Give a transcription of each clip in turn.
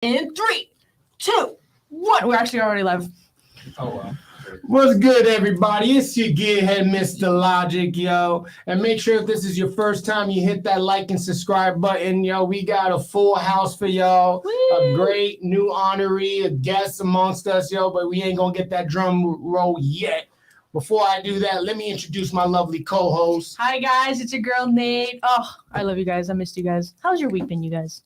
In 3, 2, 1. We're actually already live. Oh, wow. What's good, everybody? It's your gearhead, Mr. Logic, yo. And make sure if this is your first time, you hit that like and subscribe button, yo. We got a full house for y'all. Woo! A great new honoree, a guest amongst us, yo. But we ain't gonna get that drum roll yet. Before I do that, let me introduce my lovely co-host. Hi, guys. It's your girl, Nate. Oh, I love you guys. I missed you guys. How's your week been, you guys?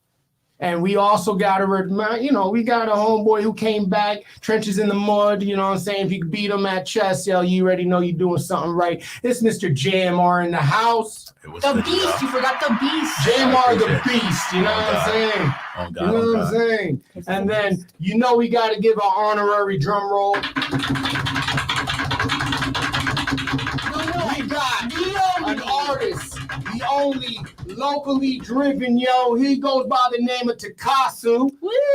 And we also got we got a homeboy who came back, trenches in the mud, you know what I'm saying? If you beat him at chess, yo, you already know you're doing something right. It's Mr. JMR in the house. The beast. You forgot the beast. JMR the beast, you know what I'm saying? You know what I'm saying? And then, we got to give an honorary drum roll. We got an artist, the only locally driven, yo. He goes by the name of Tcasu.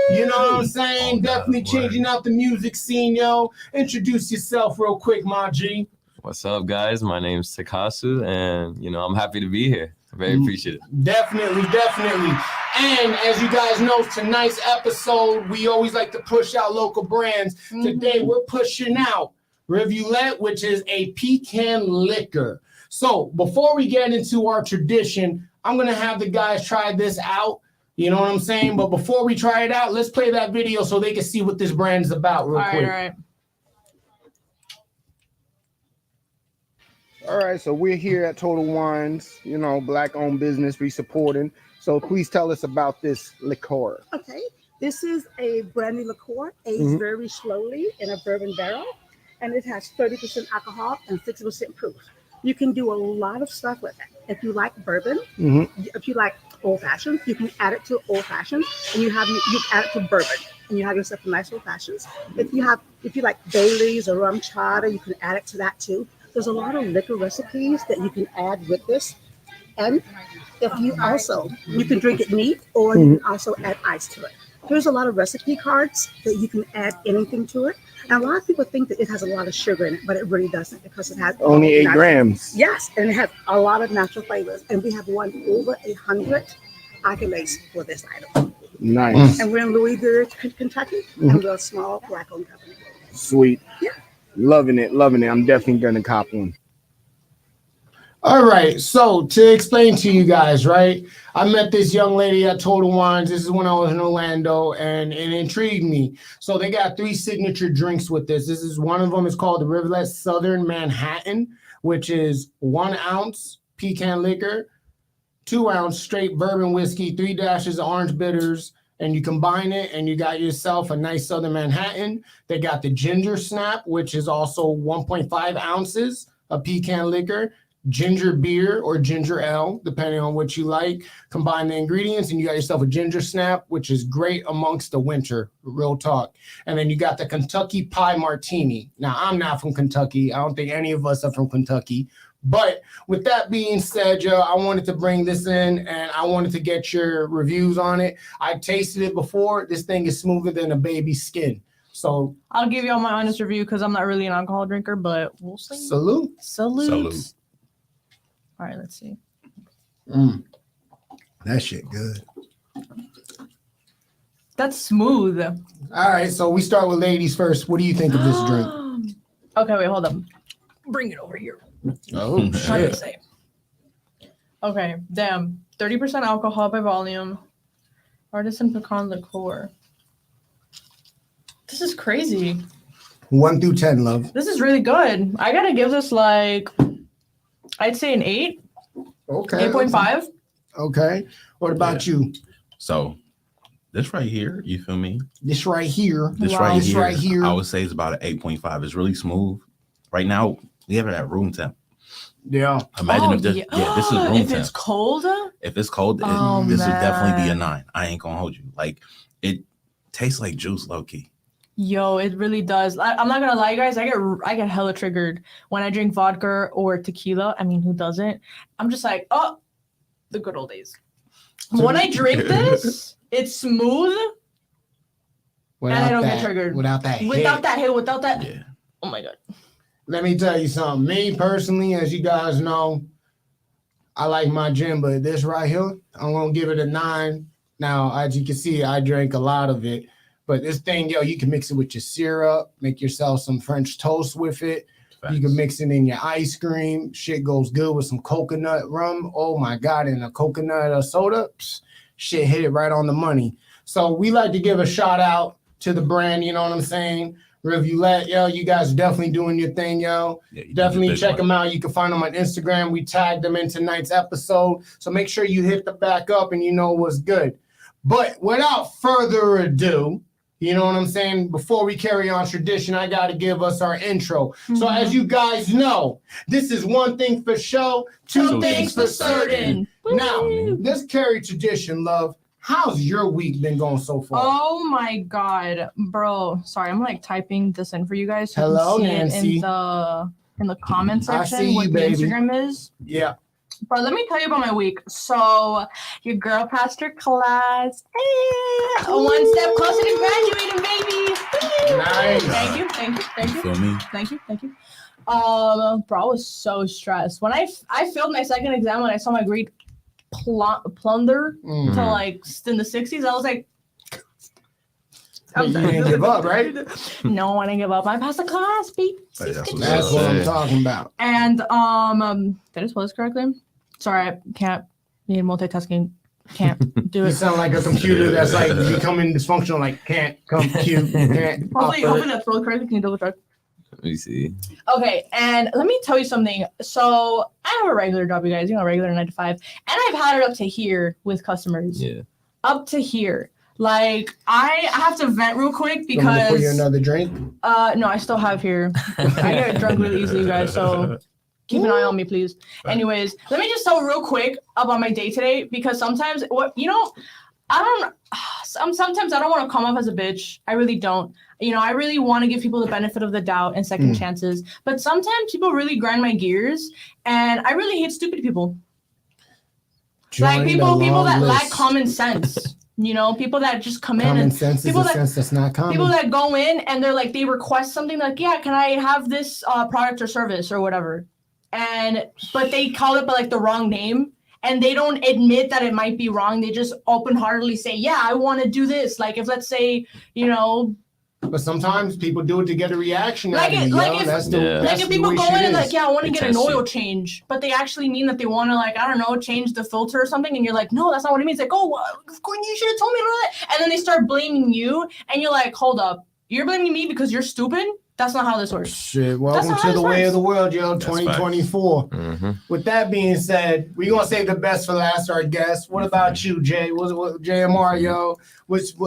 You know what I'm saying? Definitely changing out the music scene, yo. Introduce yourself real quick, my G. What's up, guys? My name's Tcasu, and I'm happy to be here. I'm very appreciative. Definitely. And as you guys know, tonight's episode, we always like to push out local brands. Today, we're pushing out Rivulet, which is a pecan liquor. So before we get into our tradition, I'm going to have the guys try this out. You know what I'm saying? But before we try it out, let's play that video so they can see what this brand is about real quick. All right, so we're here at Total Wines, Black-owned business we supporting. So please tell us about this liqueur. Okay, this is a brandy liqueur aged very slowly in a bourbon barrel, and it has 30% alcohol and 60% proof. You can do a lot of stuff with it. If you like bourbon, if you like old fashioned, you can add it to old fashioned, and you add it to bourbon, and you have yourself a nice old fashions. If you like Bailey's or rum chata, you can add it to that too. There's a lot of liquor recipes that you can add with this, and if you can drink it neat, or you can also add ice to it. There's a lot of recipe cards that you can add anything to it. And a lot of people think that it has a lot of sugar in it, but it really doesn't, because it has only 8 grams. Yes, and it has a lot of natural flavors. And we have won over 100 accolades for this item. Nice. And we're in Louisville, Kentucky, and we're a small Black-owned company. Sweet. Yeah. Loving it. I'm definitely going to cop one. All right, so to explain to you guys, right, I met this young lady at Total Wines. This is when I was in Orlando, and it intrigued me. So they got 3 signature drinks with this. This is one of them is called the Rivulet Southern Manhattan, which is 1 ounce pecan liquor, 2 ounce straight bourbon whiskey, 3 dashes of orange bitters, and you combine it and you got yourself a nice Southern Manhattan. They got the ginger snap, which is also 1.5 ounces of pecan liquor, ginger beer or ginger ale, depending on what you like. Combine the ingredients and you got yourself a ginger snap, which is great amongst the winter, real talk. And then you got the Kentucky Pie Martini. Now, I'm not from Kentucky. I don't think any of us are from Kentucky. But with that being said, Joe, I wanted to bring this in and I wanted to get your reviews on it. I tasted it before. This thing is smoother than a baby's skin. So I'll give you all my honest review because I'm not really an alcohol drinker, but we'll see. Salute. All right, let's see. That shit good. That's smooth. All right, so we start with ladies first. What do you think of this drink? Okay, wait, hold up. Bring it over here. Oh, shit. Okay, damn. 30% alcohol by volume. Artisan pecan liqueur. This is crazy. 1 through 10, love. This is really good. I gotta give this I'd say an 8. Okay. 8.5. Okay. What about you? So this right here, you feel me? This right here. This right here. I would say it's about an 8.5. It's really smooth. Right now, we have it at room temp. Yeah. Imagine if this is room temp. If it's cold? If it's cold, this would definitely be a 9. I ain't gonna hold you. Like, it tastes like juice, low key. Yo, it really does. I'm not gonna lie, you guys. I get hella triggered when I drink vodka or tequila. I mean, who doesn't? I'm just like, oh, the good old days. When I drink this, it's smooth, and I don't get triggered. Without that hit. Yeah. Oh my god. Let me tell you something. Me personally, as you guys know, I like my gin, but this right here, I'm gonna give it a 9. Now, as you can see, I drank a lot of it. But this thing, yo, you can mix it with your syrup, make yourself some French toast with it. Facts. You can mix it in your ice cream. Shit goes good with some coconut rum. Oh my God, and a coconut soda. Psh, shit hit it right on the money. So we like to give a shout out to the brand, you know what I'm saying? Rivulette, yo, you guys are definitely doing your thing, yo. Yeah, you Definitely did big check one. them out. You can find them on Instagram. We tagged them in tonight's episode. So make sure you hit the back up and you know what's good. But without further ado, you know what I'm saying? Before we carry on tradition, I got to give us our intro. So as you guys know, this is one thing for show, two things for certain. Now, let's carry tradition, love. How's your week been going so far? Oh my God, bro. Sorry, I'm like typing this in for you guys. So Hello, you can see Nancy. it in the comment I section see what you, the baby. Instagram is. Yeah. But let me tell you about my week. So your girl passed her class. One step closer to graduating, baby. Nice. Thank you, thank you, thank You you, feel me? thank you, thank you. Bro, I was so stressed when I failed my second exam when I saw my grade plunder Mm. to like in the 60s. I was like, But you didn't give up, right? No, I didn't give up. I passed the class, baby. Hey, that's what's That's up. what I'm Yeah. talking about. And did I spell this correctly? Sorry, I can't. Need multitasking. Can't do You it. sound like a computer that's like becoming dysfunctional, like can't compute, can't. Hopefully, operate. that's spelled correctly. Can you double check? Let me see. Okay, and let me tell you something. So I have a regular job, you guys. You know, regular 9 to 5, and I've had it up to here with customers. Yeah. Up to here. Like I have to vent real quick You want me to pour you because another drink? no, I still have here. I get drunk really easily, you guys. So keep an eye on me, please. Anyways, let me just tell real quick about my day today because sometimes sometimes I don't want to come off as a bitch. I really don't. You know, I really want to give people the benefit of the doubt and second chances. But sometimes people really grind my gears, and I really hate stupid people. Like Join the people long that lack list. common sense. You know, people that just come in Common and sense is people a that- sense that's not common. people that go in and they're like they request something like, yeah, can I have this product or service or whatever, but they call it by like the wrong name. And they don't admit that it might be wrong. They just open-heartedly say, yeah, I want to do this. Like if let's say, you know, But sometimes people do it to get a reaction Like out of it- you. like yo. if- That's the, Yeah. that's like if the people way go shit in and is. like, yeah, I want to They get an test oil you. change, but they actually mean that they want to like, I don't know, change the filter or something. And you're like, no, that's not what it means. Like, oh, you should have told me that. And then they start blaming you. And you're like, hold up. You're blaming me because you're stupid? That's not how this works. Shit, welcome not to how the this way works. of the world, yo, That's 2024. Mm-hmm. With that being said, we're gonna save the best for last, our guest. What about you, Jay? What JMR, yo?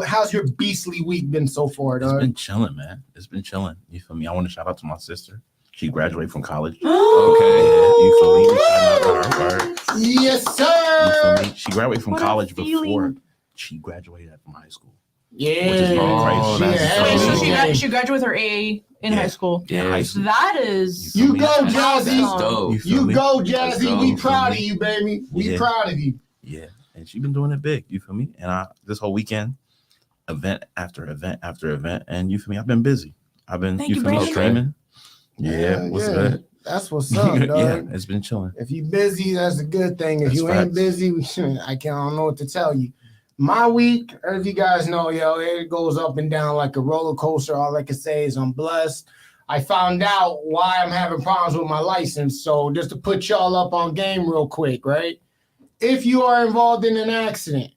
How's your beastly week been so far, It's dog? been chilling, man. It's been chilling. You feel me? I want to shout out to my sister. She graduated from college. Okay. Yeah, you feel me? Shout out to her. Word. Yes, You sir. feel me? She graduated from What a college before feeling. she graduated from high school. Yeah. Which is really Oh, crazy. that's Wait, so Oh. she graduated with her AA in high school. Yeah, high school. That is. You feel me? go, That's Jazzy. dope. feel You me? go, Jazzy. We dope. proud of you, baby. We Yeah. proud of you. Yeah, and she been doing it big. You feel me? And this whole weekend, event after event after event, and you feel me? I've been busy. I've been Thank you you, feel me brother. streaming. Yeah, what's yeah. good? That's what's up, dog. Yeah, it's been chilling. If you busy, that's a good thing. If That's you ain't facts. busy, I don't know what to tell you. My week, as you guys know, yo, it goes up and down like a roller coaster. All I can say is I'm blessed. I found out why I'm having problems with my license. So just to put y'all up on game real quick, right? If you are involved in an accident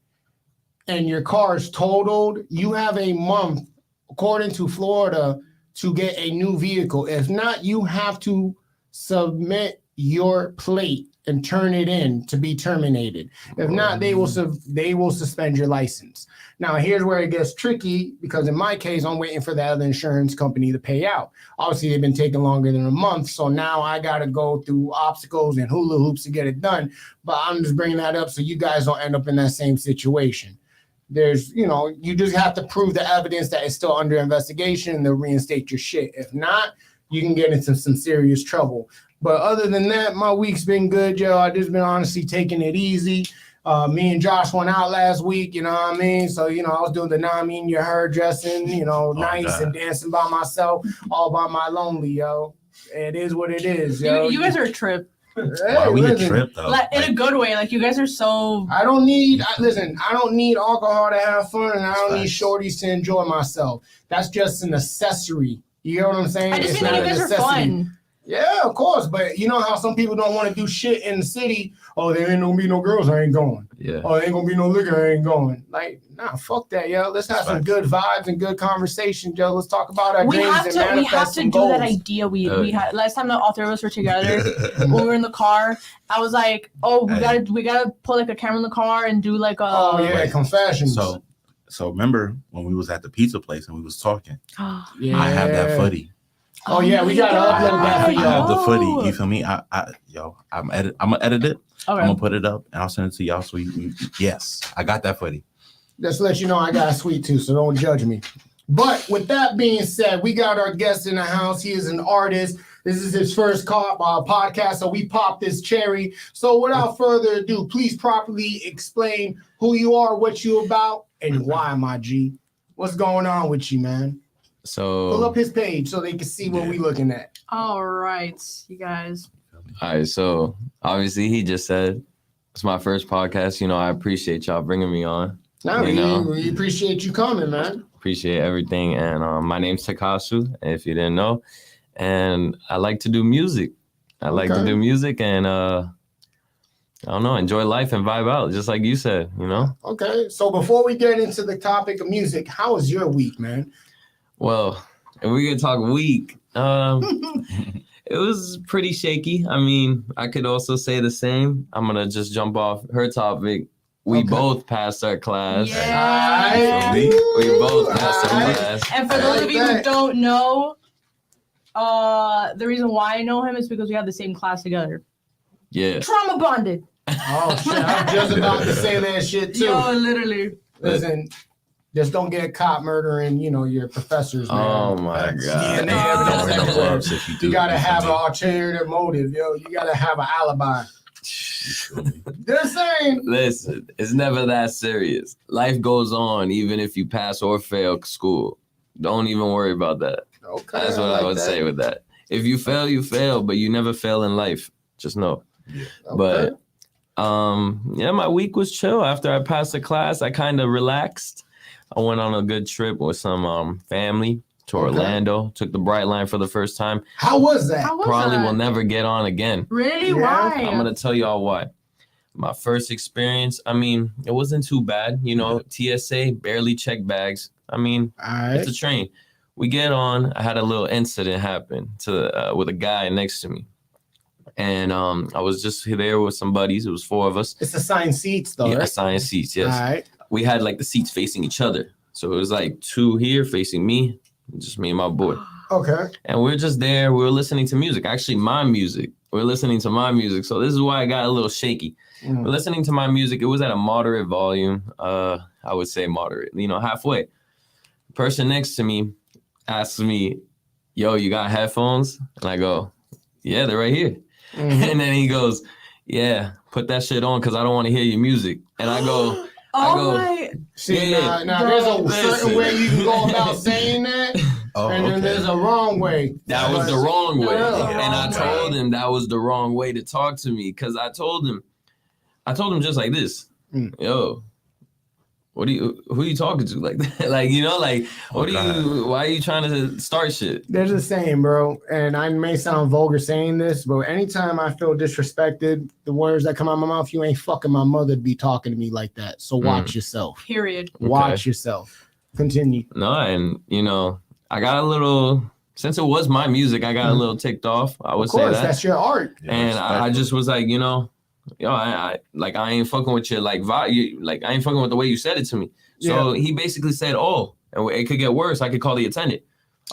and your car is totaled, you have a month, according to Florida, to get a new vehicle. If not, you have to submit your plate and turn it in to be terminated. If not, they will suspend your license. Now, here's where it gets tricky because in my case, I'm waiting for the other insurance company to pay out. Obviously, they've been taking longer than a month, so now I got to go through obstacles and hula hoops to get it done. But I'm just bringing that up so you guys don't end up in that same situation. There's, you just have to prove the evidence that it's still under investigation and they'll reinstate your shit. If not, you can get into some serious trouble. But other than that, my week's been good, yo. I just been honestly taking it easy. Me and Josh went out last week, you know what I mean? So, I was doing the your hair dressing, nice God. and dancing by myself, all by my lonely, yo. It is what it is, yo. You guys are a trip. Why we a listen, trip though? Like in a good way. Like you guys are so. I don't need alcohol to have fun, and I don't need Facts. shorties to enjoy myself. That's just an accessory. You know what I'm saying? I just It's mean that not you a guys are necessity. fun. Yeah, of course, but you know how some people don't want to do shit in the city. Oh, there ain't gonna be no girls, I ain't going. Yeah. Oh, there ain't gonna be no liquor, I ain't going. Like, nah, fuck that, yo. Let's have some Facts. good vibes and good conversation, Joe. Let's talk about our We dreams have and to. We manifest have to some do goals. that idea. We had last time that all three of us were together. When we were in the car, I was like, "Oh, Hey. we gotta put like a camera in the car and do like a." Oh yeah, Wait. confessions. So remember when we was at the pizza place and we was talking? yeah. I have that footy. Oh yeah, we gotta my upload that for I have the y'all. footy. Oh. You feel me? I'm gonna edit it. I'm Okay. gonna put it up and I'll send it to y'all. So yes, I got that footy. Just to let you know, I got a sweet tooth, so don't judge me. But with that being said, we got our guest in the house. He is an artist. This is his first podcast, so we popped this cherry. So without further ado, please properly explain who you are, what you about, and why, my G. What's going on with you, man? Pull So up his page so they can see what we looking at. All right, you guys. all right, so obviously he just said it's my first podcast. You know, I appreciate y'all bringing me on. Now You know. we appreciate you coming, man. Appreciate everything. And my name's Tcasu, if you didn't know. And I like to do music. I like to Okay. do music and I don't know, enjoy life and vibe out, just like you said, you know? Okay, so before we get into the topic of music, how was your week, man? Well, if we could talk week, it was pretty shaky. I mean, I could also say the same. I'm gonna just jump off her topic. We Okay. both passed our class. Yeah. We both passed our Alright. class. And for I those like of you who that. don't know, the reason why I know him is because we have the same class together. Yeah. Trauma bonded. Oh shit, I'm just about to say that shit too. Yo, literally. Listen, just don't get caught murdering, your professors, man. Oh my Facts. God. DNA evidence Don't hit no everywhere. gloves if you do. You gotta you feel have me? an ulterior motive, yo. You gotta have an alibi. You feel me? Just saying. Listen, it's never that serious. Life goes on even if you pass or fail school. Don't even worry about that. Okay. That's what I like would that. say with that. If you fail, you fail, but you never fail in life. Just know. Yeah. Okay. But yeah, my week was chill. After I passed the class, I kind of relaxed. I went on a good trip with some family to Okay. Orlando. Took the Bright Line for the first time. How was that? How was Probably that? will never get on again. Really? Yeah. Why? I'm gonna tell y'all why. My first experience, I mean, it wasn't too bad. You know, TSA barely checked bags. I mean, All right. it's a train. We get on. I had a little incident happen with a guy next to me, and I was just there with some buddies. It was 4 of us. It's assigned seats, though, Yeah, right? assigned seats. Yes, All right. we had like the seats facing each other, so it was like 2 here facing me, just me and my boy. Okay. And we're just there. We were listening to music. Actually, my music. We're listening to my music. So this is why I got a little shaky. Mm. We're listening to my music. It was at a moderate volume. I would say moderate. Halfway. Person next to me asks me, "Yo, you got headphones?" And I go, "Yeah, they're right here." Mhm. And then he goes, "Yeah, put that shit on because I don't want to hear your music." And I go, Oh go- my! See, Yeah. now there's a Listen. certain way you can go about saying that, Oh, and then okay. there's a wrong way. that was the wrong way. Yeah. And I Wrong told way. him that was the wrong way to talk to me because I told him just like this, Mm. "Yo, who you talking to like that?" Why are you trying to start shit? There's a saying, bro, and I may sound vulgar saying this, but anytime I feel disrespected, the words that come out of my mouth, "You ain't fucking my mother," be talking to me like that. So watch yourself. Period. Watch yourself. Continue. No, and I got a little, since it was my music, I got a Mhm. little ticked off. I would Of say course, that. that's your art. Yeah, And I respect. just was like, I ain't fucking with your vibe. Like, I ain't fucking with the way you said it to me. So he basically said, "Oh, and it could get worse. I could call the attendant."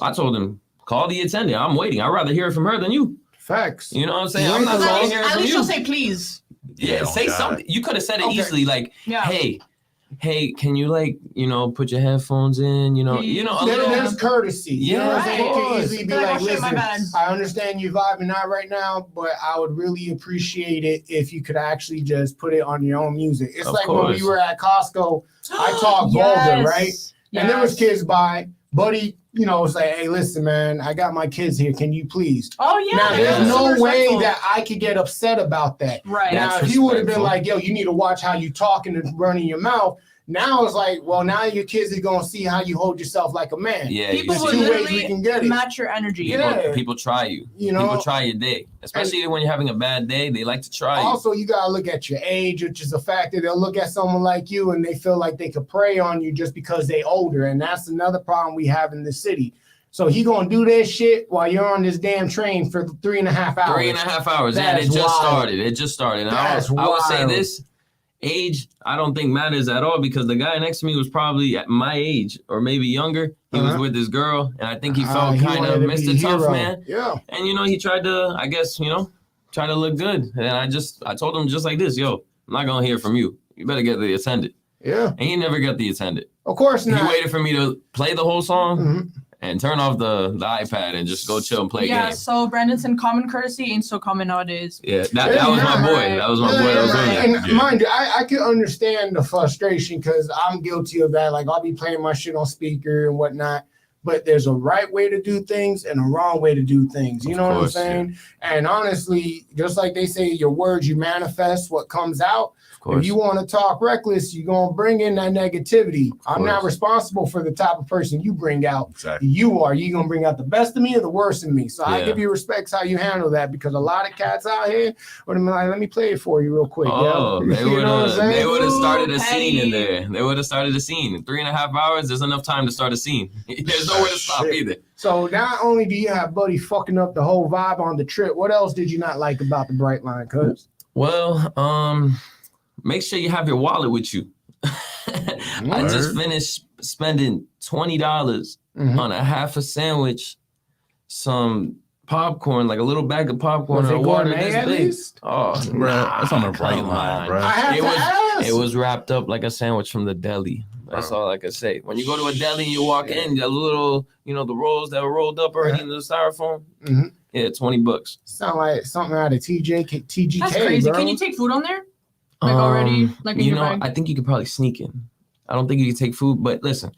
I told him, "Call the attendant. I'm waiting. I'd rather hear it from her than you." Facts. You know what I'm saying? You I'm ain't not the trying wrong- to hear it At from least you. you'll say please. Yeah, Oh, say God. something. You could have said it Okay. easily, like, Yeah. hey, can you put your headphones in? A little. There's courtesy. You know what I'm Yeah, saying? It of can course. easily be Like, like, oh, shit, my listen, bad. I understand you vibing out right now, but I would really appreciate it if you could actually just put it on your own music. It's Of like when we course. were at Costco, I talk vulgar, right? And there was kids by. Buddy you know, say, hey, listen, man, I got my kids here. Can you please? Oh yeah. Now, there's that's no so way respectful. that I could get upset about that. Right. Now, That's if he would have been respectful. like, yo, you need to watch how you talking and running your mouth. Now it's like, well, now your kids are gonna see how you hold yourself like a man. Yeah, People There's will two ways literally we can get it. match your energy. Yeah. People try you. You know? People try your day, especially when you're having a bad day. They like to try you. Also, you gotta look at your age, which is a factor. They'll look at someone like you and they feel like they could prey on you just because they older, and that's another problem we have in the city. So he gonna do this shit while you're on this damn train for 3.5 hours. 3.5 hours. That And it is just wild. started. It just started. And That's I would say wild. this age, I don't think matters at all because the guy next to me was probably at my age or maybe younger. He was with this girl, and I think he felt kind wanted of to be Mr. Tough hero. Man. Yeah. And you know, he tried to, I guess, you know, try to look good. And I told him just like this, yo, I'm not gonna hear from you. You better get the attendant. Yeah. And he never got the attendant. Of course He not. waited for me to play the whole song Mhm. and turn off the iPad and just go chill and play Yeah, games. so Brandon said common courtesy ain't so common nowadays. Yeah, that was my boy. That was my boy. That was Right. doing And that. mind you, I can understand the frustration because I'm guilty of that. Like I'll be playing my shit on speaker and whatnot. But there's a right way to do things and a wrong way to do things. You Of know what I'm course, saying? And honestly, just like they say, your words, you manifest what comes out. Of course. If you want to talk reckless, you're going to bring in that negativity. I'm not course. responsible for the type of person you bring out. Exactly. You are. You're going to bring out the best of me or the worst of me. So I Yeah. give you respect how you handle that because a lot of cats out here would have been like, let me play it for you real quick. Oh, yo. they You would know what I'm have. saying? They would have started a Ooh, scene in petty. there. They would have started a scene. In 3.5 hours, there's enough time to start a scene. There's nowhere to stop Shit. either. So not only do you have Buddy fucking up the whole vibe on the trip, what else did you not like about the Bright Line? Cuz Well, make sure you have your wallet with you. I just Word. finished spending $20 Mhm. on a half a sandwich, some popcorn, like a little bag of popcorn Was and it water gourmet this at big. least? Oh, Bruh, that's on the bright come line, on. bruh. I have It to was- ask. It was wrapped up like a sandwich from the deli. That's all I can say. When you go to a deli and you walk in, the little, you know, the rolls that were rolled up already in the styrofoam. Mhm. Yeah, $20. Sound like something out of TGK, That's crazy. bro. Can you take food on there? Like already, like in you your know, bag? I think you could probably sneak in. I don't think you can take food, but listen,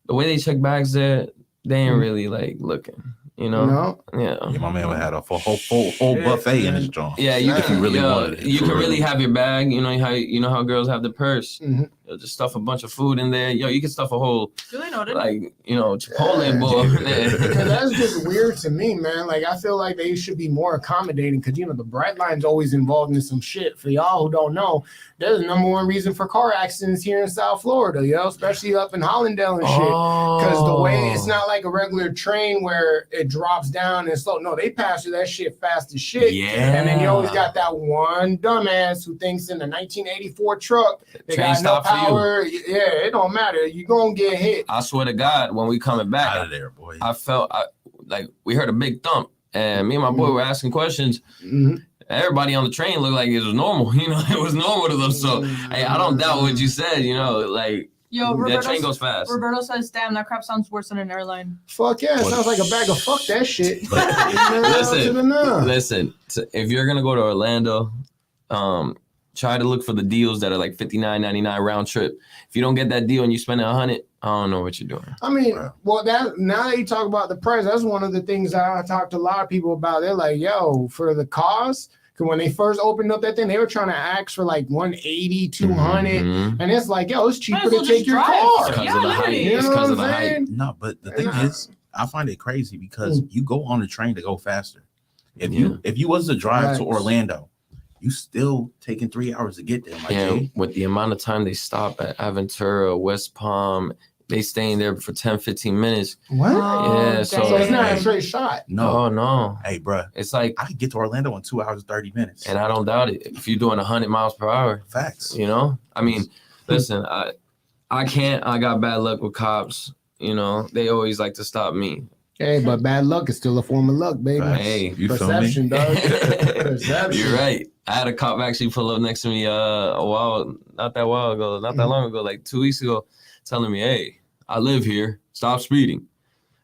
the way they check bags there, they ain't really like looking. You know? No. Yeah. Yeah, my man had a whole buffet in his joint. Yeah, you If can you really yo, wanted it, you for can real. really have your bag. You know how girls have the purse. Mhm. You'll just stuff a bunch of food in there. Yo, you can stuff a whole Duly noted. like Chipotle bowl in Yeah, there. that's just weird to me, man. Like I feel like they should be more accommodating because the Bright Line's always involved in some shit. For y'all who don't know, there's the number one reason for car accidents here in South Florida, especially up in Hollandale and shit. Because the way it's not like a regular train where it drops down and slow. No, they pass through that shit fast as shit. Yeah. And then you always got that one dumbass who thinks in the 1984 truck they Train got no stop for you. power. Yeah, it don't matter. You gonna get hit. I swear to God, when we coming Out back, of there, boy. I felt like we heard a big thump, and me and my boy were asking questions. Mhm. Everybody on the train looked like it was normal. It was normal to them. So hey, I don't doubt what you said. Like Yo, that train Roberto, goes fast. Roberto says, damn, that crap sounds worse than an airline. Fuck yeah, it sounds like a bag of fuck that shit. Listen, if you're gonna go to Orlando, try to look for the deals that are like $59.99 round trip. If you don't get that deal and you spend $100, I don't know what you're doing. I mean, well, that now that you talk about the price, that's one of the things I talked to a lot of people about. They're like, yo, for the cost, because when they first opened up that thing, they were trying to ask for like 180, 200. Mhm. And it's like, yo, it's cheaper Might as to well take just your drive. car. Because Yeah, of the height. literally. You It's know because what of the I'm height. saying? No, but the thing Nah. is, I find it crazy because you go on the train to go faster. If you was to drive Facts. to Orlando, you still taking 3 hours to get there, my Yeah, G. with the amount of time they stop at Aventura, West Palm, they staying there for 10, 15 minutes. What? Yeah, so- So it's not a Dang. straight shot. No, Oh no. hey, bruh, It's like, I could get to Orlando in 2 hours 30 minutes. and I don't doubt it. If you're doing 100 miles per hour, Facts. I mean, listen, I can't. I got bad luck with cops. They always like to stop me. Hey, but bad luck is still a form of luck, baby. Facts. Hey. You Perception, feel me? dog. Perception. You're right. I had a cop actually pull up next to me not that long ago, like 2 weeks ago, telling me, "Hey, I live here. Stop speeding."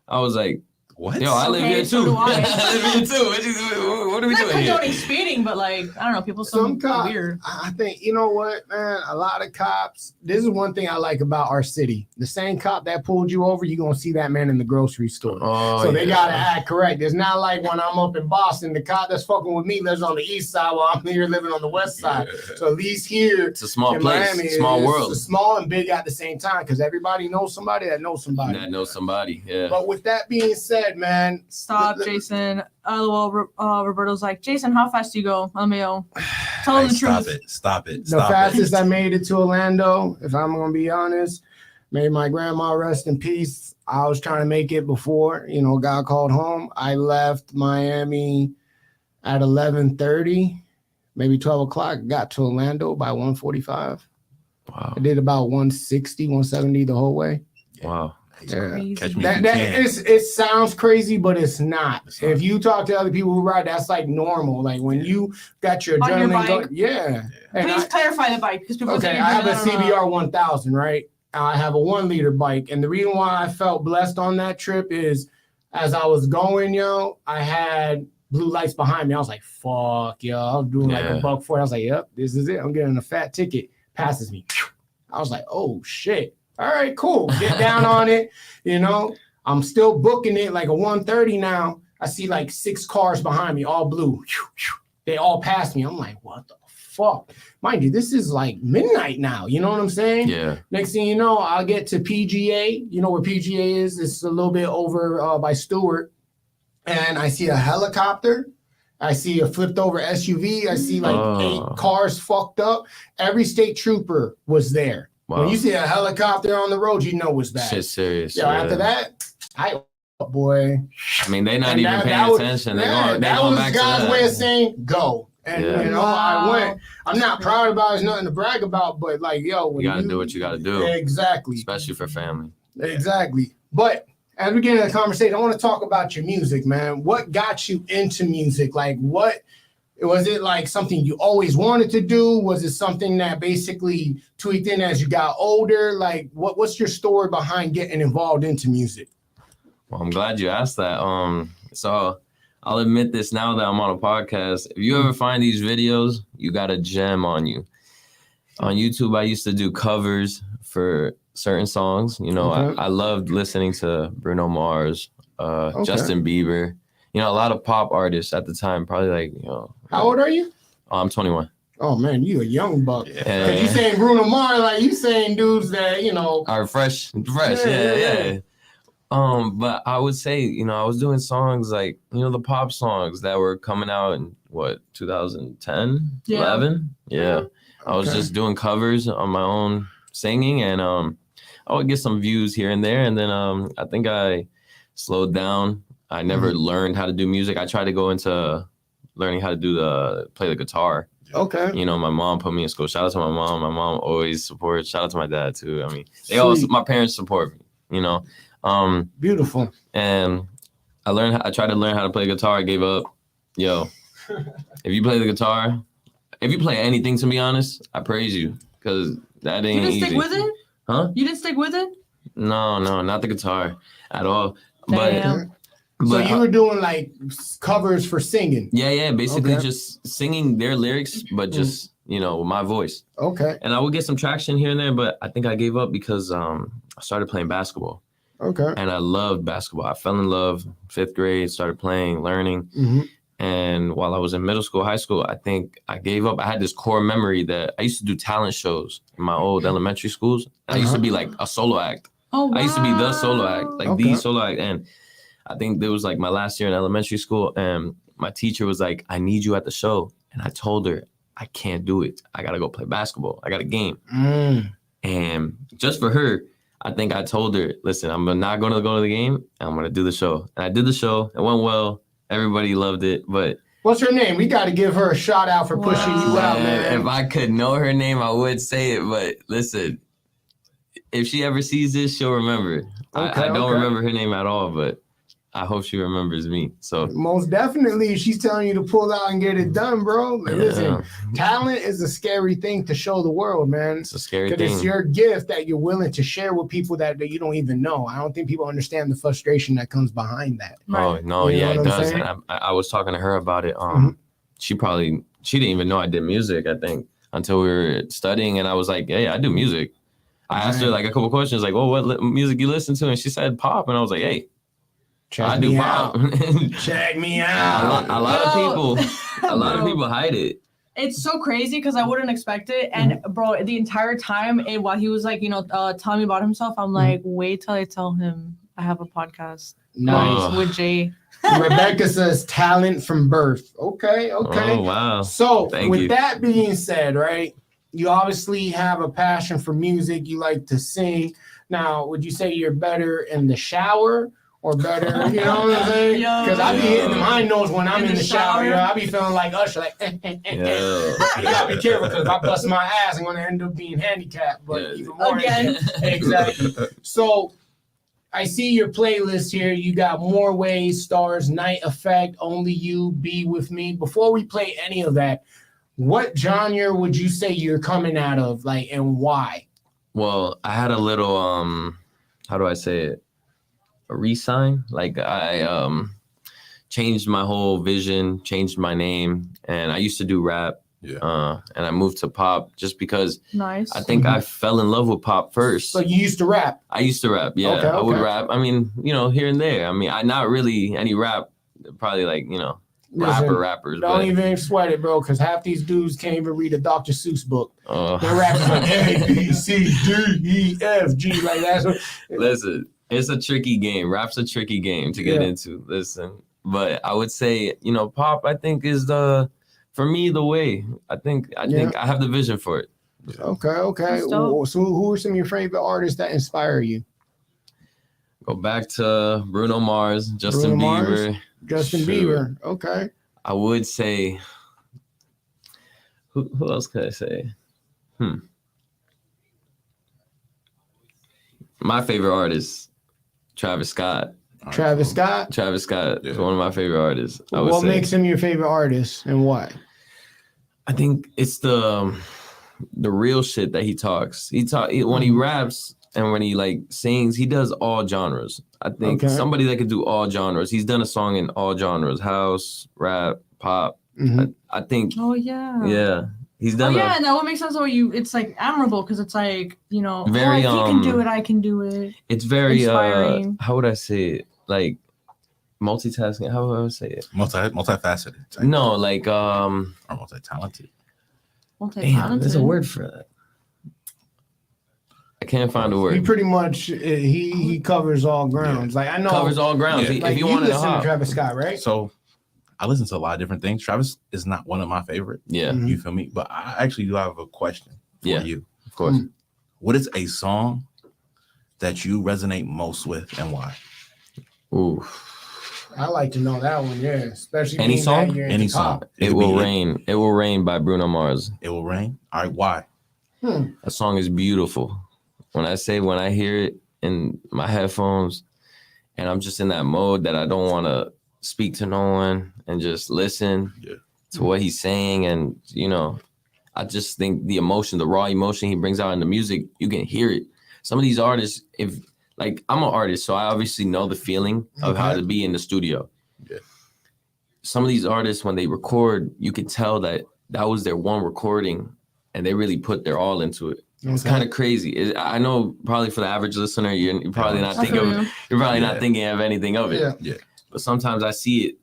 I was like, What? Yo, I live Okay, here so too. do I. I live here too. What are we Not doing here? condoning speeding, but like I don't know, people Some some cops, weird. I think, you know what, man? A lot of cops, this is one thing I like about our city. The same cop that pulled you over, you're going to see that man in the grocery store. Oh, So they yeah. got to act correct. It's not like when I'm up in Boston, the cop that's fucking with me lives on the east side while I'm here living on the west side. So at least here It's a small in place, Miami, small it's world. small and big at the same time because everybody knows somebody that knows somebody. That knows somebody. Yeah. But with that being said, man, Stop, Jason. Roberto's like, Jason, how fast do you go? LMAO. Tell him the truth. Stop it. the fastest I made it to Orlando, if I'm gonna be honest, may my grandma rest in peace. I was trying to make it before, God called home. I left Miami at 11:30, maybe 12 o'clock. Got to Orlando by 1:45. Wow. I did about 160, 170 the whole way. Wow. Yeah. Crazy. Catch me That if you can. it sounds crazy, but it's not. It's not. If you talk to other people who ride, that's like normal. Like when you got your On your adrenaline bike? going, yeah. And Please clarify the bike because people Okay, think I have a you're doing it on CBR 1000, right? I have a 1 liter bike. And the reason why I felt blessed on that trip is as I was going, I had blue lights behind me. I was like, fuck, yo. I was doing like Yeah. $1.40. I was like, yep, this is it. I'm getting a fat ticket. Passes me. I was like, oh, shit. All right, cool. Get down on it. I'm still booking it like a 130 now. I see like 6 cars behind me, all blue. They all passed me. I'm like, what the fuck? Mind you, this is like midnight now. You know what I'm saying? Yeah. Next thing you know, I'll get to PGA. You know where PGA is? It's a little bit over by Stewart. And I see a helicopter. I see a flipped over SUV. I see like 8 cars fucked up. Every state trooper was there. Wow. When you see a helicopter on the road, you know it's bad. Shit's serious. Yeah, after that, boy. I mean, they're not And even that paying was- attention. yeah, They're that going was back to God's that. way of saying go. And Yeah. I Wow. went. I'm not proud about it. There's nothing to brag about, but like, yo, when You gotta do what you gotta do, Exactly. especially for family. Exactly. But as we get into the conversation, I want to talk about your music, man. What got you into music? Like, what was it like something you always wanted to do? Was it something that basically tweaked in as you got older? Like, what's your story behind getting involved into music? Well, I'm glad you asked that. So I'll admit this now that I'm on a podcast. If you ever find these videos, you got a gem on you. On YouTube, I used to do covers for certain songs. Okay. I loved listening to Bruno Mars, Okay. Justin Bieber. A lot of pop artists at the time, probably like, How old are you? I'm 21. Oh man, you a young buck. Yeah. Cause you saying Bruno Mars, like you saying dudes that Are fresh, Yeah. yeah. But I would say, I was doing songs like, the pop songs that were coming out in 2010, Yeah. 11. Yeah. I was Okay. just doing covers on my own singing, and I would get some views here and there. And then I think I slowed down. I never learned how to do music. I tried to go into learning how to play the guitar. Okay. My mom put me in school. Shout out to my mom. My mom always supports. Shout out to my dad too. I mean, my parents support me, Beautiful. And I tried to learn how to play guitar. I gave up. Yo, if you play the guitar, if you play anything, to be honest, I praise you, because that You ain't didn't easy. stick with it? Huh? You didn't stick with it? No, not the guitar at all. Damn. So you were doing like covers for singing. Yeah, basically Okay. just singing their lyrics, but just with my voice. Okay. And I would get some traction here and there, but I think I gave up because I started playing basketball, Okay. and I loved basketball. I fell in love 5th grade, started playing, learning. Mm-hmm. And while I was in middle school, high school, I think I gave up. I had this core memory that I used to do talent shows in my old elementary schools. I used to be like a solo act. Oh, wow. I used to be the solo act, like Okay. the solo act. And I think there was like my last year in elementary school, and my teacher was like, I need you at the show. And I told her, I can't do it. I got to go play basketball. I got a game. And just for her, I think I told her, listen, I'm not going to go to the game. I'm going to do the show. And I did the show. It went well. Everybody loved it. But What's her name? We got to give her a shout out for pushing you out, man. if I could know her name, I would say it. But listen, if she ever sees this, she'll remember. I don't remember her name at all, but I hope she remembers me. So Most definitely, she's telling you to pull out and get it done, bro. Like, listen, talent is a scary thing to show the world, man. it's a scary Because thing. it's your gift that you're willing to share with people that you don't even know. I don't think people understand the frustration that comes behind that. Oh no, You know yeah, what it I'm does. saying? And I was talking to her about it. Mhm. She didn't even know I did music, I think, until we were studying. And I was like, hey, I do music. I asked her like a couple questions, like, "Oh, what music you listen to?" And she said pop, and I was like, "Hey, I do pop." Check me out. a lot of people hide it. It's so crazy because I wouldn't expect it. And bro, the entire time while he was like, telling me about himself, I'm like, wait till I tell him I have a podcast. Nice. With Jay. Rebecca says talent from birth. Okay. Oh wow. So Thank with you. that being said, right, you obviously have a passion for music. You like to sing. Now, would you say you're better in the shower or better, you know what I'm saying? Because I be hitting them high notes when I'm in the shower. You know, I be feeling like Usher, like, You gotta be careful because if I bust my ass, I'm gonna end up being handicapped. But even more Again. exactly. So I see your playlist here. You got More Ways, Stars, Night Effect, Only You, Be With Me. Before we play any of that, what genre would you say you're coming out of, like, and why? Well, I had a little how do I say it? A re-sign. Like I changed my whole vision, changed my name, and I used to do rap. Yeah. And I moved to pop just because Nice. I think I fell in love with pop first. So you used to rap? I used to rap, yeah. Okay, I would okay. rap. I mean, here and there. I mean, I not really any rap, probably like, Listen, rappers. Don't but, even sweat it, bro, because half these dudes can't even read a Dr. Seuss book. uh, They're rapping like A, B, C, D, E, F, G. Like that's what. listen, it's a tricky game. Rap's a tricky game to get into. Listen, but I would say, pop, I think is for me, the way. I think I have the vision for it. Okay. That's dope. So who are some of your favorite artists that inspire you? Go back to Bruno Mars, Justin Bruno Mars? Bieber. Justin Shoot. Bieber. Okay. I would say, who else could I say? My favorite artist, Travis Scott. Travis Scott. Travis Scott is one of my favorite artists. I would What say. makes him your favorite artist and why? I think it's the real shit that he talks. When he raps and when he like sings, he does all genres. I think somebody that could do all genres. He's done a song in all genres: house, rap, pop. Mhm. I think. Oh yeah. Yeah, he's done. and that would make sense. It's like admirable because it's like Very, if he can do it, I can do it. It's very inspiring. how would I say it? Like multitasking. How would I say it? Multifaceted. No, like Or multi-talented. damn, there's a word for that. I can't find a He word. pretty much he covers all grounds. Like I know Covers all grounds. Yeah. Like If you you wanted to listen to hop, Travis Scott, right? So I listen to a lot of different things. Travis is not one of my favorite. yeah, Mhm. You feel me? But I actually do have a question for Yeah. you. of course. What is a song that you resonate most with and why? Ooh, I like to know that one, yeah. Especially Any being song? that you're into Any pop. song. it could will be rain. It will rain by Bruno Mars. It will rain. All right, why? That song is beautiful. When I hear it in my headphones, and I'm just in that mode that I don't want to speak to no one and just listen to what he's saying, and I just think the emotion, the raw emotion he brings out in the music, you can hear it. Some of these artists, like I'm an artist, so I obviously know the feeling of how to be in the studio. Yeah. Some of these artists, when they record, you can tell that was their one recording, and they really put their all into it. It's kind of crazy. I know probably for the average listener, you're probably not not thinking of anything of it. Yeah. But sometimes I see it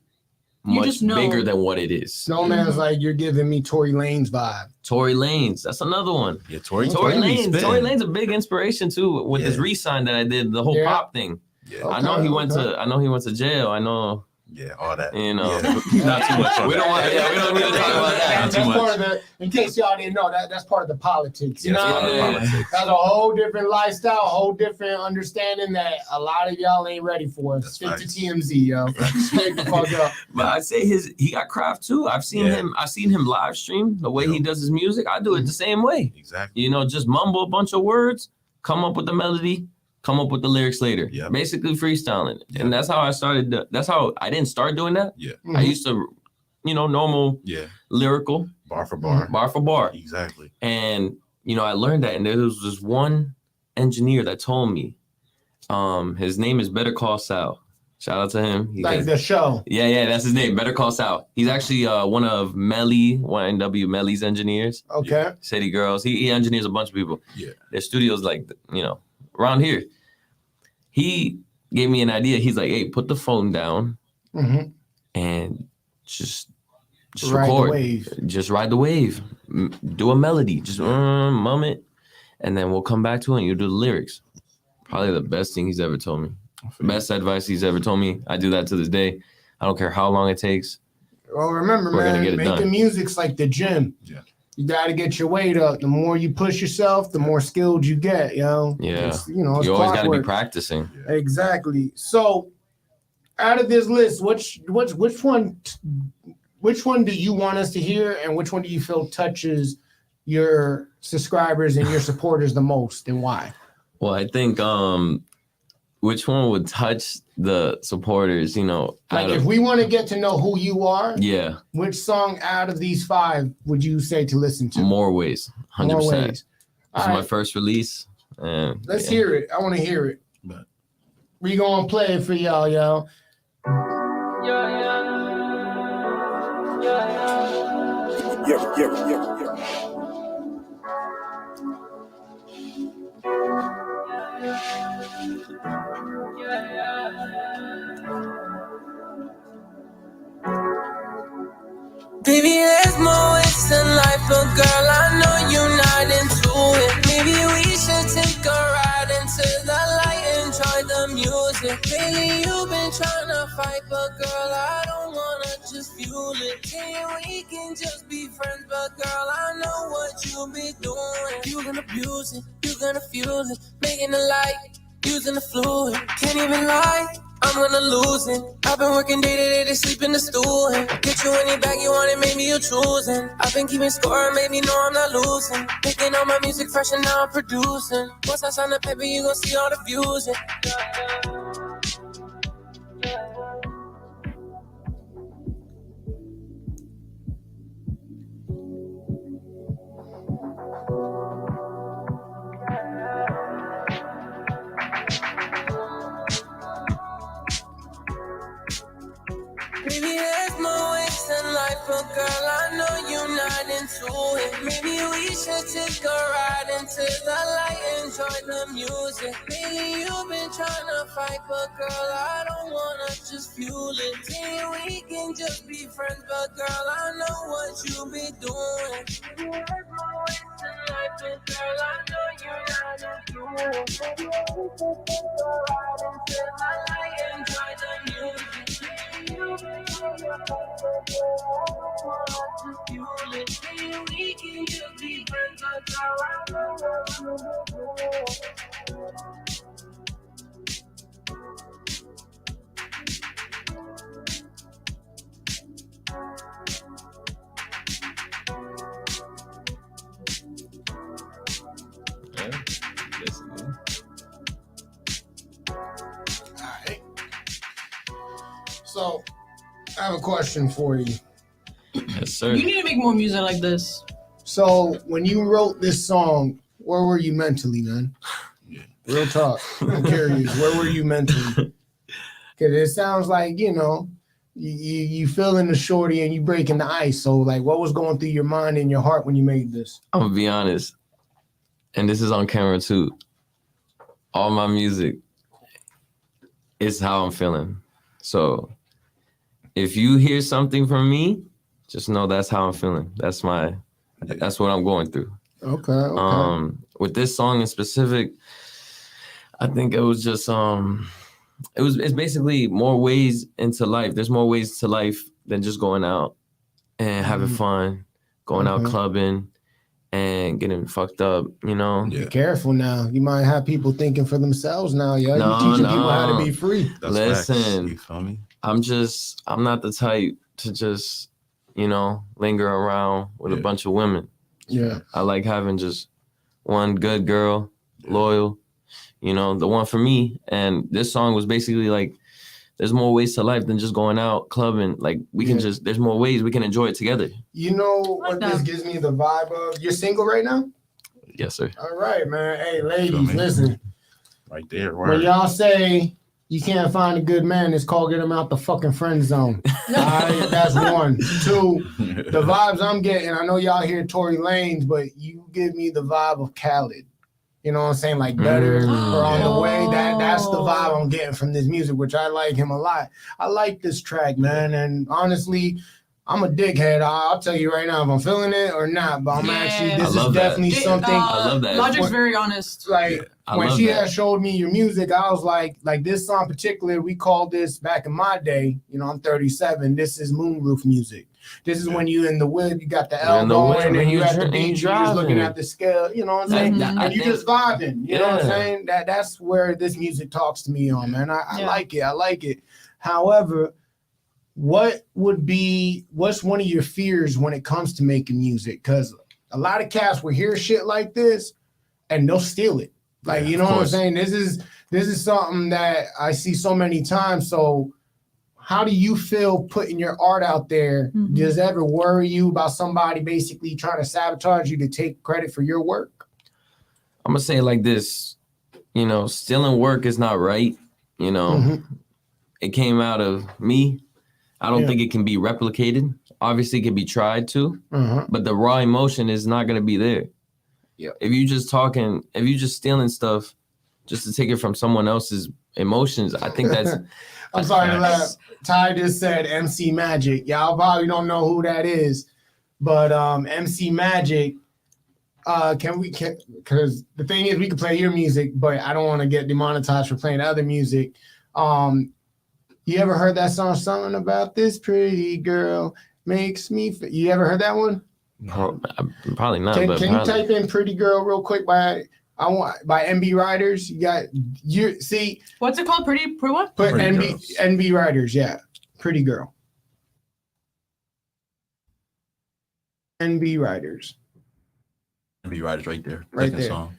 You much just know. bigger than what it is. Snowman's like you're giving me Tory Lanez vibe. Tory Lanez, that's another one. Yeah, Tory Tory Lanez. Lanez. Tory Lanez a big inspiration too with this re-sign that I did, the whole pop thing. Yeah. I know he went to jail. I know. Yeah, all that. Yeah. Not too much. We don't need to talk about that. That's part of in case y'all didn't know, that's part of the politics. You know what I mean? Politics. That's a whole different lifestyle, a whole different understanding that a lot of y'all ain't ready for. Stick to TMZ, yo. Straight the fuck up. But I'd say he got craft too. I've seen him live stream the way he does his music. I do it the same way. Exactly. Just mumble a bunch of words, come up with the melody, come up with the lyrics later. Yeah. Basically freestyling. Yeah. And that's how I started. That's how I didn't start doing that. Yeah. I used to, normal lyrical. Bar for bar. Bar for bar. Exactly. And, I learned that. And there was this one engineer that told me, his name is Better Call Sal. Shout out to him. The show. Yeah, that's his name. Better Call Sal. He's actually one of Melly, YNW Melly's engineers. Okay. City Girls. He engineers a bunch of people. Yeah. Their studios around here. He gave me an idea. He's like, hey, put the phone down and just ride record. the wave. Just ride the wave. Do a melody. Just mum it. And then we'll come back to it and you do the lyrics. Probably the best thing he's ever told me. Best advice he's ever told me. I do that to this day. I don't care how long it takes. Well, remember, We're gonna man, get it making done. music's like the gym. Yeah. You got to get your weight up. The more you push yourself, the more skilled you get, yo. Yeah. It's, it's You always got to be clockwork. practicing. Exactly. So, out of this list, which one do you want us to hear, and which one do you feel touches your subscribers and your supporters the most, and why? Well, I think which one would touch the supporters, Like, if we want to get to know who you are, yeah, which song out of these 5 would you say to listen to? more ways, 100%. More This ways. is All my right, first release. And let's hear it. I want to hear it. But We gonna play it for y'all, yo. Baby, there's more ways than life, but girl, I know you're not into it. Maybe we should take a ride into the light and try the music. Lately, you've been trying to fight, but girl, I don't wanna just fuel it. Saying we can just be friends, but girl, I know what you be doing. You gonna abuse it, you gonna fuel it, making the light, using the fluid. Can't even lie, I'm gonna lose it. I've been working day to day to sleep in the stool. Get you any bag you want, and maybe you're choosing. I've been keeping score, and maybe know I'm not losing. Making all my music fresh, and now I'm producing. Once I sign the paper, you gon' see all the views. Maybe there's more ways than life, but girl, I know you're not into it. Maybe we should take a ride into the light and enjoy the music. Lately you've been trying to fight, but girl, I don't wanna just fuel it. Saying we can just be friends, but girl, I know what you be doing. Maybe there's more ways than life, but girl, I know you're not into it. Maybe we should take a ride into the light and enjoy the music. You've been trying to fight, but girl, I don't wanna just fuel it. Saying we can just be friends, but girl, I know what you be doing. Alright. So, I have a question for you. Yes, sir. You need to make more music like this. So, when you wrote this song, where were you mentally, man? Real talk. I'm curious. Where were you mentally? Because it sounds like, you feeling the shorty and you breaking the ice. So, like, what was going through your mind and your heart when you made this? I'm gonna be honest, and this is on camera too. All my music is how I'm feeling. So if you hear something from me, just know that's how I'm feeling. That's what I'm going through. Okay. With this song in specific, I think it was just it's basically more ways into life. There's more ways to life than just going out and having fun, going out clubbing and getting fucked up, Yeah. Be careful now. You might have people thinking for themselves now, yo. No, You're teaching people no. how to be free. That's Listen. facts. You feel me? I'm not the type to just, linger around with a bunch of women. Yeah. I like having just one good girl, loyal, you know, the one for me. And this song was basically like, there's more ways to life than just going out clubbing. Like we can just, there's more ways we can enjoy it together. You know what this gives me the vibe of? You're single right now? Yes, sir. All right, man. Hey, ladies, listen. Right there. When y'all say you can't find a good man, it's called get him out the fucking friend zone. All right, that's one. Two, the vibes I'm getting, I know y'all hear Tory Lanez, but you give me the vibe of Khaled. You know what I'm saying? Like Better or On the Way. That's the vibe I'm getting from this music, which I like him a lot. I like this track, man. And honestly, I'm a dickhead. I'll tell you right now if I'm feeling it or not. But I'm actually, this is definitely something. I love that. Logic's very honest. Like when she had showed me your music, I was like this song in particular, we called this back in my day. You know, I'm 37. This is moonroof music. This is when you in the wind, you got the elbow in, and you at the beach, you're just looking at the scale. You know what I'm saying? And you just vibing. You know what I'm saying? That's where this music talks to me on, man. I like it. I like it. However, what's one of your fears when it comes to making music? Because a lot of cats will hear shit like this and they'll steal it. Like, you know what I'm saying? This is something that I see so many times. So how do you feel putting your art out there? Does it ever worry you about somebody basically trying to sabotage you to take credit for your work? I'm gonna say it like this, you know, stealing work is not right. You know, it came out of me. I don't think it can be replicated. Obviously, it can be tried to, but the raw emotion is not gonna be there. Yeah. If you just stealing stuff just to take it from someone else's emotions, I think that's. I'm sorry to laugh. Ty just said MC Magic. Y'all probably don't know who that is, but MC Magic. Because the thing is, we can play your music, but I don't want to get demonetized for playing other music. You ever heard that song? Something about this pretty girl makes me. You ever heard that one? Probably not. Can you type in "pretty girl" real quick by NB Riders? See. What's it called? Pretty what? Put NB Riders. Yeah, "Pretty Girl." NB Riders. NB Riders right there. Right there. Song.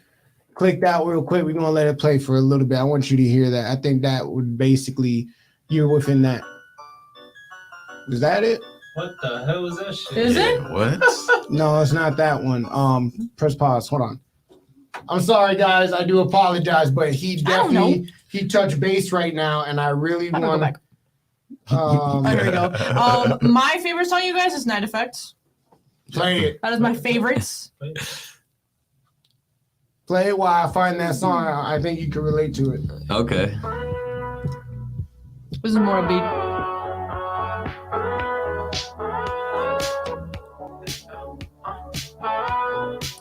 Click that real quick. We're gonna let it play for a little bit. I want you to hear that. I think that would basically you're within that. Is that it? What the hell is that shit? Is it? What? No, it's not that one. Press pause. Hold on. I'm sorry, guys. I do apologize, but he definitely he touched base right now, and I really want to. There we go. My favorite song, you guys, is Night Effects. Play it. That is my favorites. Play it while I find that song. I think you can relate to it. Okay. This is more a beat.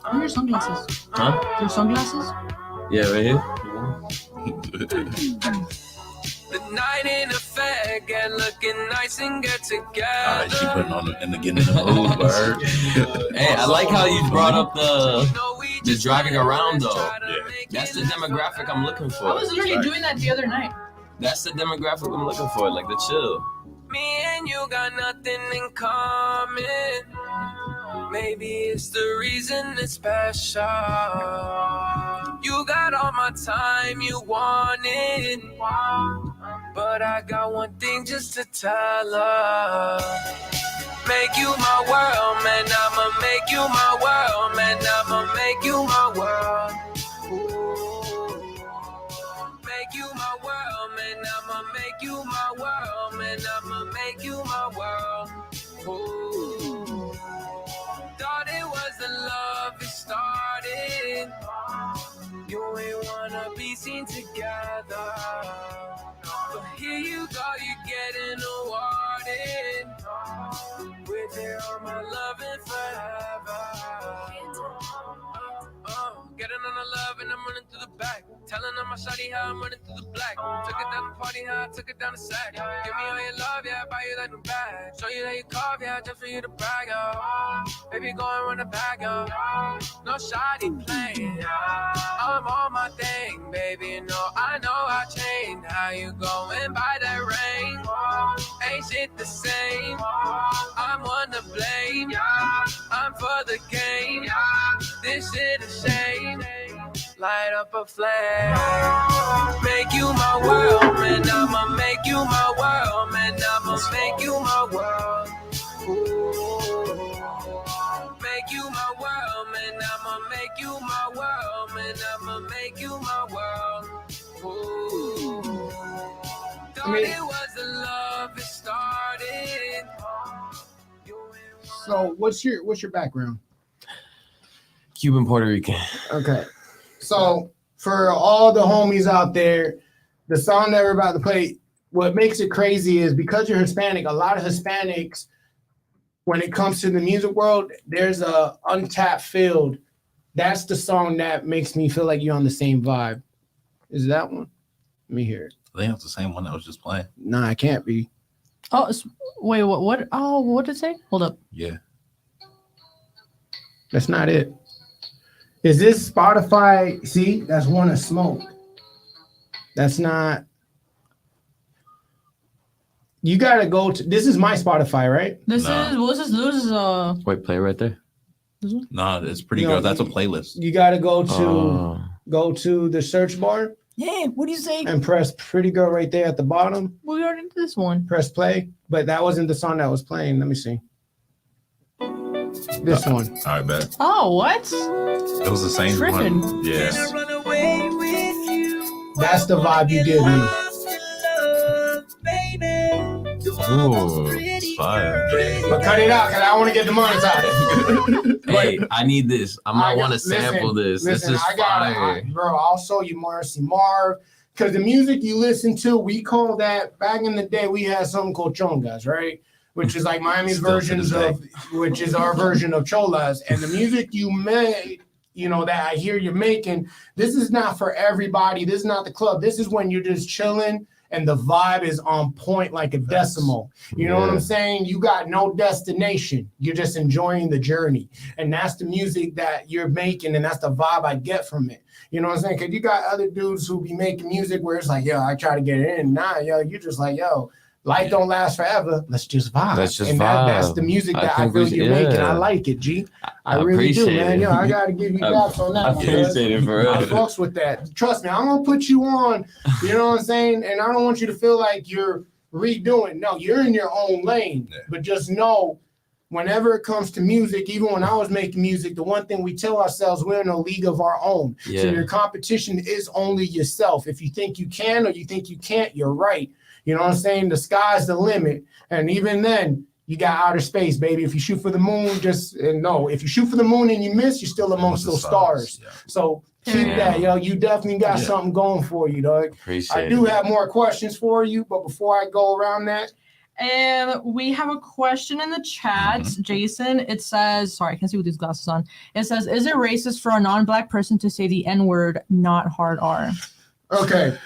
Where are your sunglasses? Huh? Your sunglasses? Yeah, right here. The night in effect and looking nice and get together. All right, she putting on and getting in the mood, word. Hey, I like how you brought up the driving around though. Yeah. That's the demographic I'm looking for. I was literally doing that the other night. That's the demographic I'm looking for, like the chill. Me and you got nothing in common. Maybe it's the reason it's special. You got all my time you wanted, but I got one thing just to tell her. Make you my world, man, I'ma make you my world, man, I'ma make you my world. Ooh. Make you my world, man, I'ma make you my world, man, I'ma make you my world. Ooh. Thought it was the love it started. You ain't wanna be seen together, but here you go, you're getting awarded. With it all my loving forever. Getting on the love and I'm running through the back. Telling on my shawty how I'm running through the black. Took it down the party, how I took it down the sack. Give me all your love, yeah, buy you that new bag. Show you that you carve, yeah, just for you to brag, yo. Baby, go and run the bag, yo. No shawty playing, I'm on my thing, baby, no, I know I changed. How you going by that rain? Ain't shit the same. I'm one to blame. I'm for the game. This shit a shame. light up a flame. Make you my world, man. I'ma make you my world, man. I'ma make you my world. Ooh. Make you my world, man. I'ma make you my world, man. I'ma make you my world. Ooh. Thought it was the love it started. So what's your background? Cuban, Puerto Rican. Okay. So for all the homies out there, the song that we're about to play, what makes it crazy is because you're Hispanic, a lot of Hispanics, when it comes to the music world, there's a untapped field. That's the song that makes me feel like you're on the same vibe. Is that one? Let me hear it. I think it's the same one that was just playing. Nah, it can't be. Oh, wait, what? Oh, what did it say? Hold up. Yeah. That's not it. Is this Spotify? See, that's One of Smoke. That's not. You gotta go to. This is my Spotify, right? This Nah. is what's this? This is Wait, play right there. No, it's pretty No, good. That's a playlist. You gotta go to the search bar Yeah. What do you say? and press Pretty Girl right there at the bottom. We already did this one. Press play, but that wasn't the song that was playing. Let me see. This one. All right, bet. Oh, what? It was the same Tripping. one. Yeah. Run away with you. That's the vibe you give me. Ooh, it's fire. But cut it out because I want to get demonetized. Hey, I need this. I might want to listen, sample this. Listen, This is fire. Bro, I'll show you Marcy Marv. Because the music you listen to, we call that, back in the day, we had something called chongas, right? Which is like Miami's Still to versions this of, which is our version of cholas. And the music you made, you know, that I hear you're making, this is not for everybody. This is not the club. This is when you're just chilling and the vibe is on point like a decimal. You know what I'm saying? You got no destination. You're just enjoying the journey. And that's the music that you're making, and that's the vibe I get from it. You know what I'm saying? Because you got other dudes who be making music where it's like, yo, I try to get it in. Nah, yo, you're just like, yo, life don't last forever. Let's just vibe. Let's just and vibe. That's the music that I think feel we- you're making. I like it, G. I really do, appreciate man. it. Yo, I got to give you props on that. I my appreciate it for I real. fucks with that. Trust me, I'm gonna put you on. You know what I'm saying? And I don't want you to feel like you're redoing. No, you're in your own lane. Yeah. But just know, whenever it comes to music, even when I was making music, the one thing we tell ourselves, we're in a league of our own. So Yeah. your competition is only yourself. If you think you can or you think you can't, you're right. You know what I'm saying? The sky's the limit. And even then, you got outer space, baby. If you shoot for the moon, just no. If you shoot for the moon and you miss, you're still amongst those stars. Yeah. So keep Yeah. that, yo. You definitely got Yeah. something going for you, dog. Appreciate I do it. have more questions for you, but before I go around that, We have a question in the chat, Jason. It says, sorry, I can't see with these glasses on. It says, is it racist for a non-black person to say the N-word, not hard R? okay.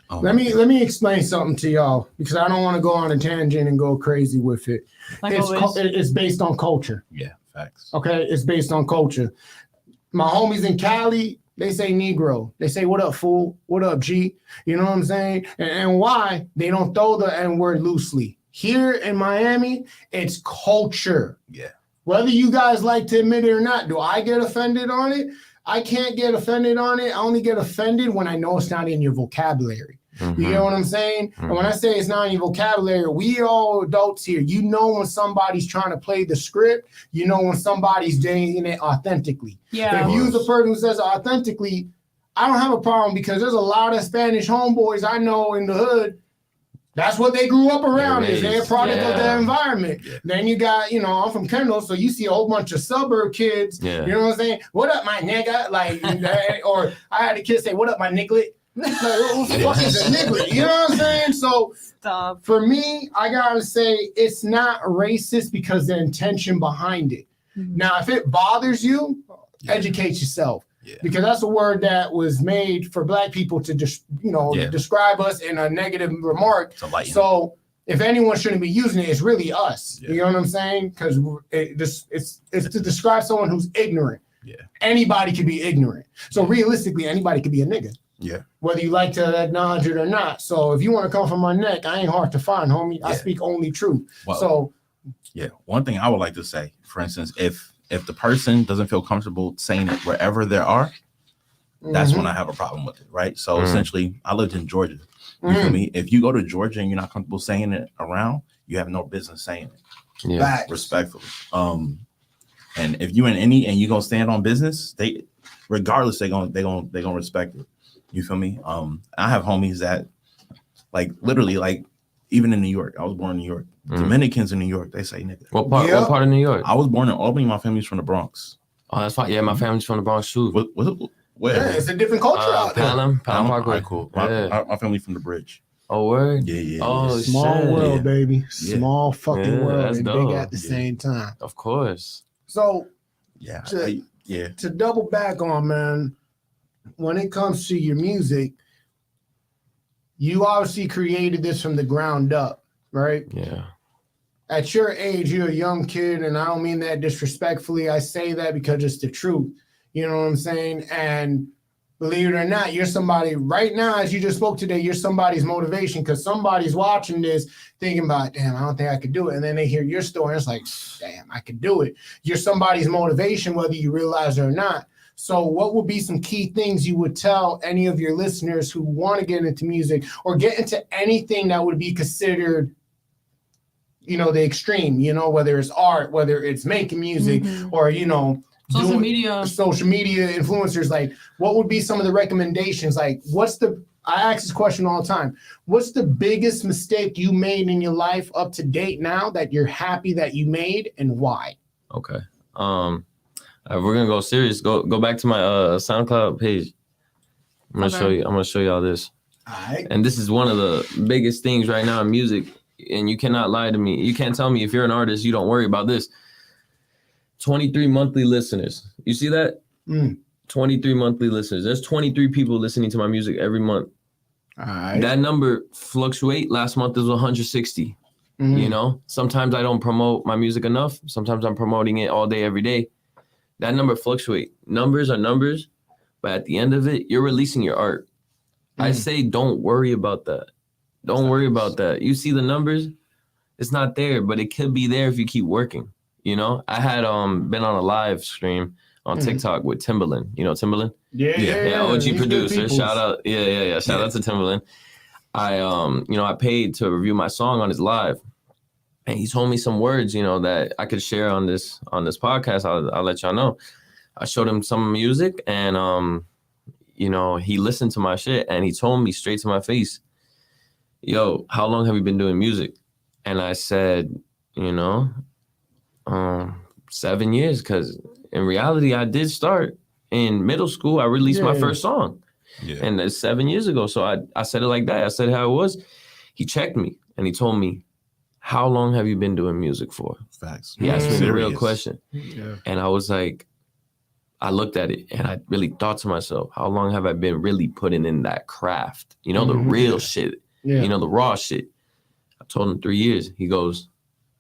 Oh, Let me explain something to y'all because I don't want to go on a tangent and go crazy with it. Like It's always. it's based on culture. Yeah, facts. Okay, it's based on culture. My homies in Cali, they say Negro. They say, what up, fool? What up, G? You know what I'm saying? And why? They don't throw the N-word loosely. Here in Miami, it's culture. Yeah. Whether you guys like to admit it or not, do I get offended on it? I can't get offended on it. I only get offended when I know it's not in your vocabulary. You get what I'm saying? And when I say it's not in your vocabulary, we all adults here. You know when somebody's trying to play the script. You know when somebody's doing it authentically. Yeah. If you're the person who says authentically, I don't have a problem because there's a lot of Spanish homeboys I know in the hood. That's what they grew up around. Is they're a product of their environment. Yeah. Then you got, I'm from Kendall, so you see a whole bunch of suburb kids. Yeah. You know what I'm saying? What up, my nigga? Like, or I had a kid say, "What up, my niglet?" Like, who the fuck is a niglet? You know what I'm saying? So Stop. for me, I gotta say it's not racist because the intention behind it. Now, if it bothers you, educate yourself. Yeah. Because that's a word that was made for black people to just, describe us in a negative remark. To lighten. So if anyone shouldn't be using it, it's really us. Yeah. You know what I'm saying? Because it's to describe someone who's ignorant. Yeah. Anybody can be ignorant. So realistically, anybody could be a nigga. Yeah. Whether you like to acknowledge it or not. So if you want to come from my neck, I ain't hard to find, homie. I Yeah. speak only truth. Well, So yeah, one thing I would like to say, for instance, if the person doesn't feel comfortable saying it wherever they are, that's when I have a problem with it, right? So essentially, I lived in Georgia. You feel me? If you go to Georgia and you're not comfortable saying it around, you have no business saying it. Yeah. Respectfully. And if you in any and you gonna stand on business, they regardless they gonna respect it. You feel me? I have homies that like literally like even in New York. I was born in New York. Dominicans in New York, they say nigga. What part of New York? I was born in Albany. My family's from the Bronx. Oh, that's fine. Yeah, my family's from the Bronx too. Yeah, it's a different culture out there. Pelham Parkway. Right, cool. Yeah. My family from the Bridge. Oh, word? Yeah. Oh, Small shit. world, baby. Yeah. Small fucking world, that's and dope. big at the same time. Of course. So Yeah. To- to double back on, man, when it comes to your music, you obviously created this from the ground up, right? Yeah. At your age, you're a young kid, and I don't mean that disrespectfully. I say that because it's the truth. You know what I'm saying? And believe it or not, you're somebody right now, as you just spoke today, you're somebody's motivation because somebody's watching this thinking about, damn, I don't think I could do it. And then they hear your story and it's like, damn, I could do it. You're somebody's motivation, whether you realize it or not. So what would be some key things you would tell any of your listeners who want to get into music or get into anything that would be considered, you know, the extreme, you know, whether it's art, whether it's making music or, you know, Social media influencers, like what would be some of the recommendations? Like I ask this question all the time. What's the biggest mistake you made in your life up to date now that you're happy that you made and why? Okay. We're gonna go serious. Go back to my SoundCloud page. I'm gonna show y'all this. All right. And this is one of the biggest things right now in music. And you cannot lie to me. You can't tell me if you're an artist, you don't worry about this. 23 monthly listeners. You see that? 23 monthly listeners. There's 23 people listening to my music every month. All right. That number fluctuate. Last month was 160. You know, sometimes I don't promote my music enough. Sometimes I'm promoting it all day, every day. That number fluctuate. Numbers are numbers, but at the end of it, you're releasing your art. I say, don't worry about that. Don't worry about that. You see the numbers, it's not there, but it could be there if you keep working. You know, I had been on a live stream on TikTok with Timbaland. You know Timbaland? Yeah. OG He's producer. Shout out. Yeah. Shout out to Timbaland. I paid to review my song on his live. And he told me some words, you know, that I could share on this podcast. I'll let y'all know. I showed him some music and you know, he listened to my shit and he told me straight to my face, yo, how long have you been doing music? And I said, you know, 7 years, because in reality, I did start in middle school. I released my first song. Yeah. And that's 7 years ago. So I said it like that. I said how it was. He checked me and he told me, how long have you been doing music for? Facts. He asked me the real question. Yeah. And I was like, I looked at it and I really thought to myself, how long have I been really putting in that craft? You know, the real shit. You know, the raw shit. I told him 3 years. He goes,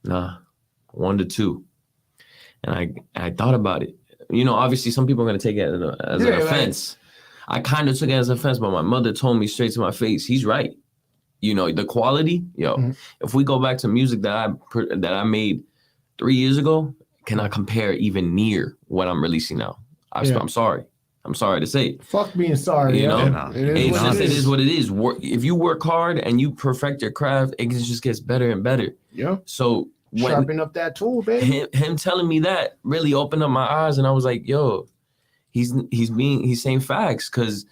nah, 1 to 2. And I thought about it. You know, obviously some people are going to take it as an offense. I kind of took it as an offense, but my mother told me straight to my face, he's right. You know, the quality, if we go back to music that I made 3 years ago, cannot compare even near what I'm releasing now. I'm sorry. I'm sorry to say it. Fuck being sorry. You know, it is what it is. If you work hard and you perfect your craft, it just gets better and better. Yeah. So sharpen up that tool, baby. Him telling me that really opened up my eyes, and I was like, yo, he's saying facts, because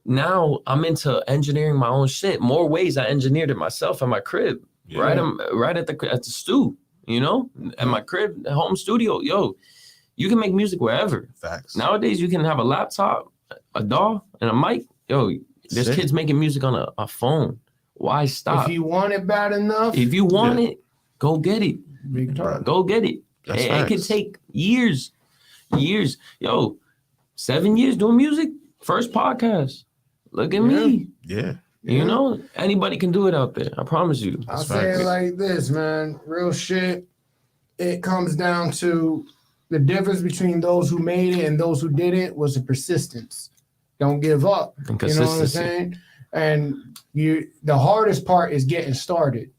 now I'm into engineering my own shit. More ways I engineered it myself at my crib. Yeah. Right at the stew, you know, at my crib, home studio. Yo, you can make music wherever. Facts. Nowadays, you can have a laptop, a DAW, and a mic. Yo, there's kids making music on a phone. Why stop? If you want it bad enough. If you want it, go get it. Big time. Go get it. It can take years. Yo, 7 years doing music. First podcast. Look at me. Yeah. You know, anybody can do it out there. I promise you. I'll say it like this, man. Real shit. It comes down to the difference between those who made it and those who didn't was the persistence. Don't give up. You know what I'm saying? And the hardest part is getting started.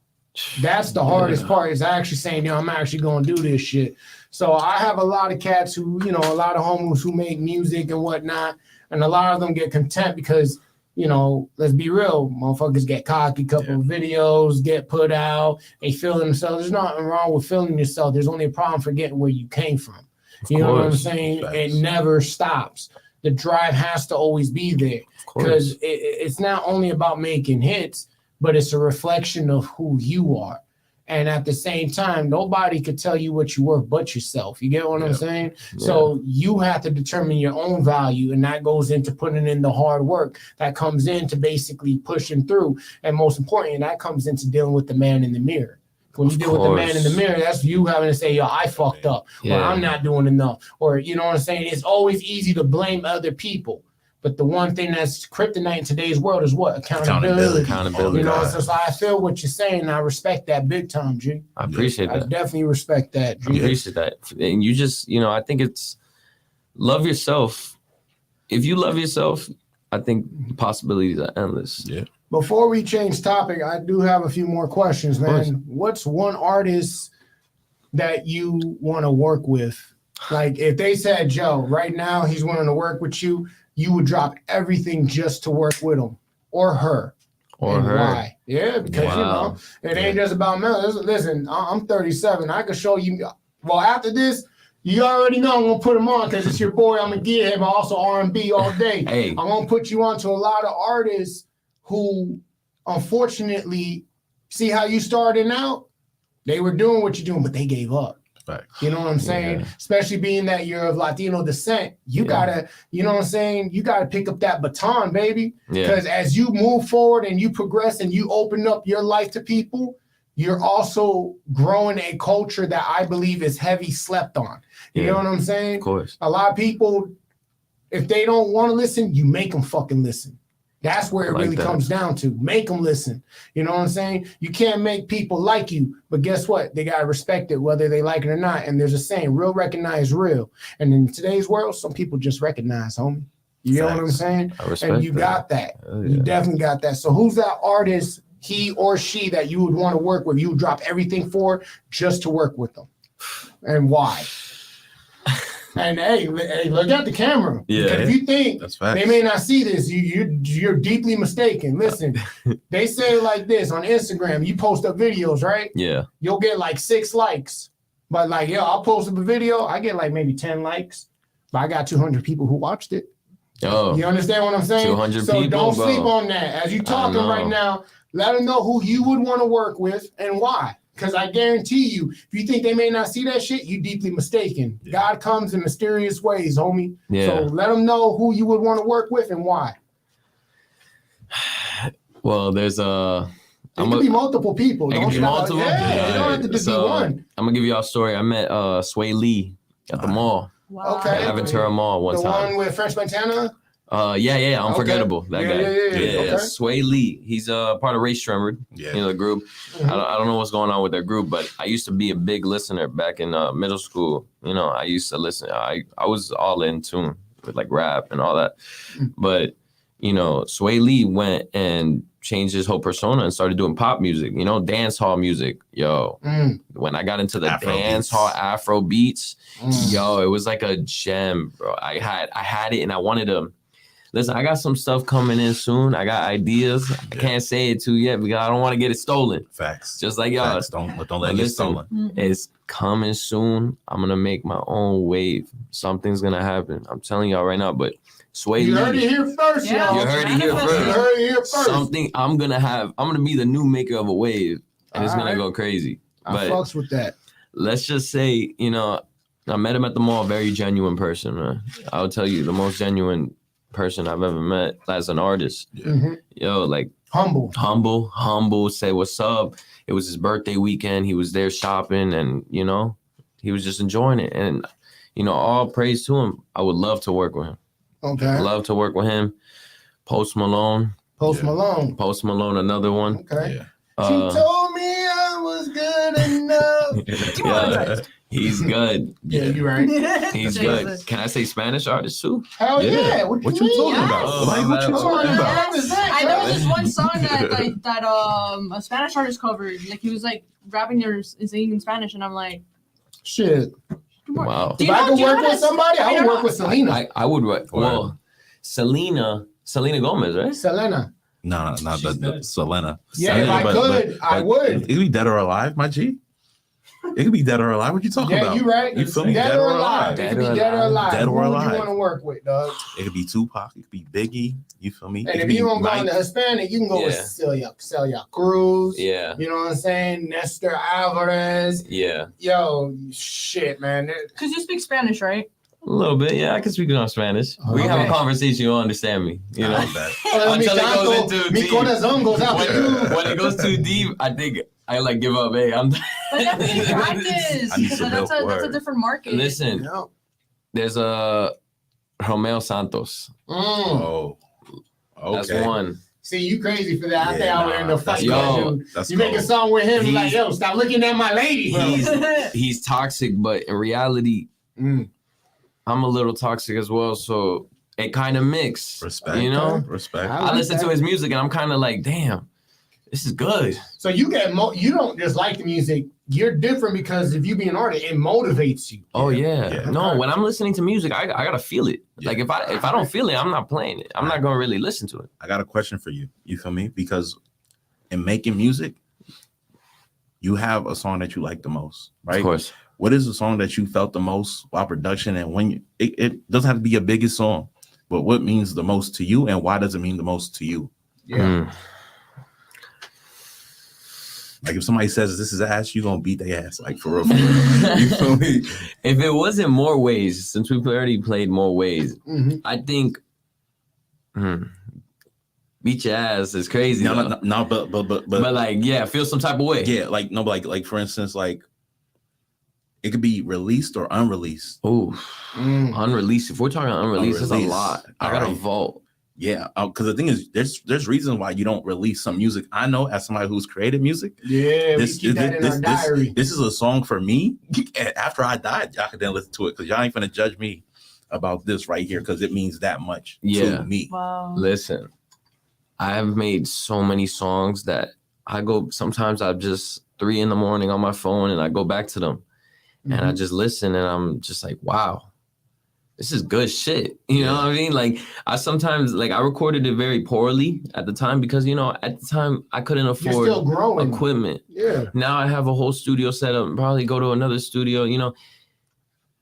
That's the hardest part, is actually saying, I'm actually going to do this shit. So I have a lot of cats who, a lot of homies who make music and whatnot. And a lot of them get content because, you know, let's be real, motherfuckers get cocky, couple of videos get put out, they feel themselves. There's nothing wrong with feeling yourself. There's only a problem forgetting where you came from. You know what I'm saying? Facts. It never stops. The drive has to always be there because it's not only about making hits, but it's a reflection of who you are. And at the same time, nobody could tell you what you're worth but yourself. You get what I'm saying? Yeah. So you have to determine your own value, and that goes into putting in the hard work that comes into basically pushing through. And most importantly, that comes into dealing with the man in the mirror. When you deal with the man in the mirror, that's you having to say, yo, I fucked up, or I'm not doing enough, or you know what I'm saying? It's always easy to blame other people. But the one thing that's kryptonite in today's world is what? Accountability. You know, so I feel what you're saying, and I respect that big time, G. I appreciate that. I definitely respect that, G. I appreciate that. And you just, you know, I think it's love yourself. If you love yourself, I think the possibilities are endless. Yeah. Before we change topic, I do have a few more questions, man. What's one artist that you want to work with? Like if they said, Joe, right now he's wanting to work with you, you would drop everything just to work with him or her. Or her. Why? Yeah, because you know, it ain't just about me. Listen, I'm 37. I can show you. Well, after this, you already know I'm gonna put him on because it's your boy. I'm gonna get him also R&B all day. Hey. I'm gonna put you on to a lot of artists who, unfortunately, see how you started out. They were doing what you're doing, but they gave up. Facts. You know what I'm saying? Especially being that you're of Latino descent, you gotta, you know what I'm saying? You gotta pick up that baton, baby. Because as you move forward and you progress and you open up your life to people, you're also growing a culture that I believe is heavy slept on. You know what I'm saying? Of course. A lot of people, if they don't want to listen, you make them fucking listen. That's where it really comes down to. Make them listen. You know what I'm saying? You can't make people like you, but guess what? They got to respect it, whether they like it or not. And there's a saying, real recognize real. And in today's world, some people just recognize, homie. You know what I'm saying? I respect and you got that. You definitely got that. So who's that artist, he or she, that you would want to work with? You would drop everything for just to work with them. And why? And hey, look at the camera. Yeah. Because if you think they may not see this, you're deeply mistaken. Listen, they say it like this on Instagram. You post up videos, right? Yeah. You'll get like 6 likes. But like, yo, I'll post up a video. I get like maybe 10 likes. But I got 200 people who watched it. Oh. You understand what I'm saying? 200 so people, don't sleep on that. As you're talking right now, let them know who you would want to work with and why. Because I guarantee you, if you think they may not see that shit, you deeply mistaken. God comes in mysterious ways, homie. So let them know who you would want to work with and why. Well, there's It could be multiple people. It could be multiple? Yeah, it don't have to just be one. I'm going to give you all a story. I met Sway Lee at the mall. Wow. Okay. At Aventura Mall one time. The one with French Montana? Yeah, Unforgettable. That guy. Yeah. Okay. Sway Lee. He's part of Ray Stremmer, you know, the group. I don't know what's going on with their group, but I used to be a big listener back in middle school. You know, I used to listen. I was all in tune with like rap and all that. But, you know, Sway Lee went and changed his whole persona and started doing pop music, you know, dance hall music. Yo, when I got into the Afro dance hall Afro beats, yo, it was like a gem, bro. I had it and I wanted to. Listen, I got some stuff coming in soon. I got ideas. I can't say it too yet because I don't want to get it stolen. Facts. Just like y'all. Facts. Don't let it get stolen. It's coming soon. I'm gonna make my own wave. Something's gonna happen. I'm telling y'all right now. But Sway You Lee, heard it here first, y'all. You heard it here first. You heard it here first. Something I'm gonna be the new maker of a wave, and it's gonna go crazy. I fucks with that. Let's just say, you know, I met him at the mall. Very genuine person, man. I'll tell you, the most genuine person I've ever met as an artist. Yo, like humble, say what's up. It was his birthday weekend. He was there shopping and, you know, he was just enjoying it. And, you know, all praise to him. I would love to work with him. Okay. Love to work with him. Post Malone, another one. Okay. She told me I was good enough. He's good. Yeah, you're right. He's good. Can I say Spanish artist too? Hell yeah. What you talking about? What you talking about? I know this one song that a Spanish artist covered. Like he was like rapping or singing in Spanish, and I'm like, shit. Wow. If I could work with somebody, I would work with Selena. I would work. Well, Selena Gomez, right? Selena. No, not She's the dead. Selena. Yeah, if I could, I would. It could be dead or alive, my G. It could be dead or alive. What you talking Yeah, about? you right. You feel me? Dead or alive. It Dead could be or dead or alive. alive. Dead or Who would alive. you want to work with, dog? It could be Tupac. It could be Biggie. You feel me? It And could if be you don't go Mike. into Hispanic, you can go with Yeah. Celia Cruz. Yeah. You know what I'm saying? Nestor Alvarez. Yeah. Yo, shit, man. Because you speak Spanish, right? A little bit, yeah. I can speak on Spanish. We can have a Okay. conversation. You'll understand me. You know. I bet. Until it goes into Mi deep. corazón goes out to you. When it goes too deep, I think I like give up. Hey, I'm. But that's in practice. I need some That's milk. a Word. different market. Listen, Yeah. there's a Romeo Santos. Oh, okay. That's one. See, you crazy for that. I think Yeah, I would end up that's fighting cold. that dude. That's You make a cold. song with him, like, He's- yo, stop looking at my lady, bro. He's toxic, but in reality, Mm. I'm a little toxic as well. So it kind of mixed. Respect. You know, Respect. I I like listen that. to his music and I'm kind of like, damn, this is good. So you get you don't just like the music. You're different because if you be an artist, it motivates you. Oh yeah. Yeah. No, when I'm listening to music, I gotta feel it. Yeah. Like if I don't feel it, I'm not playing it. I'm not gonna really listen to it. I got a question for you. You feel me? Because in making music, you have a song that you like the most, right? Of course. What is the song that you felt the most while production? And when you, it doesn't have to be your biggest song, but what means the most to you and why does it mean the most to you? Yeah. Mm. Like if somebody says this is ass, you gonna beat their ass, like for real. For real. You feel me? If it wasn't more ways, since we've already played more ways, Mm-hmm. I think beat your ass is crazy. No, though. no, but But like, yeah, feel some type of way. yeah, like no, but like for instance, like it could be released or unreleased. Ooh, Mm. unreleased. If we're talking unreleased, it's a Unreleased. lot. I got a Alright. vault. Yeah, because the thing is, there's reasons why you don't release some music. I know as somebody who's created music, Yeah, we keep that in our diary. this is a song for me. And after I died, y'all can then listen to it because y'all ain't gonna judge me about this right here because it means that much Yeah. to me. Wow. Listen, I have made so many songs that I go. Sometimes I'm just 3 a.m. on my phone and I go back to them and Mm-hmm. I just listen and I'm just like, wow. This is good shit. You know what I mean? Like I sometimes like I recorded it very poorly at the time because you know at the time I couldn't You're afford still growing. equipment. Yeah. Now I have a whole studio set up, probably go to another studio, you know.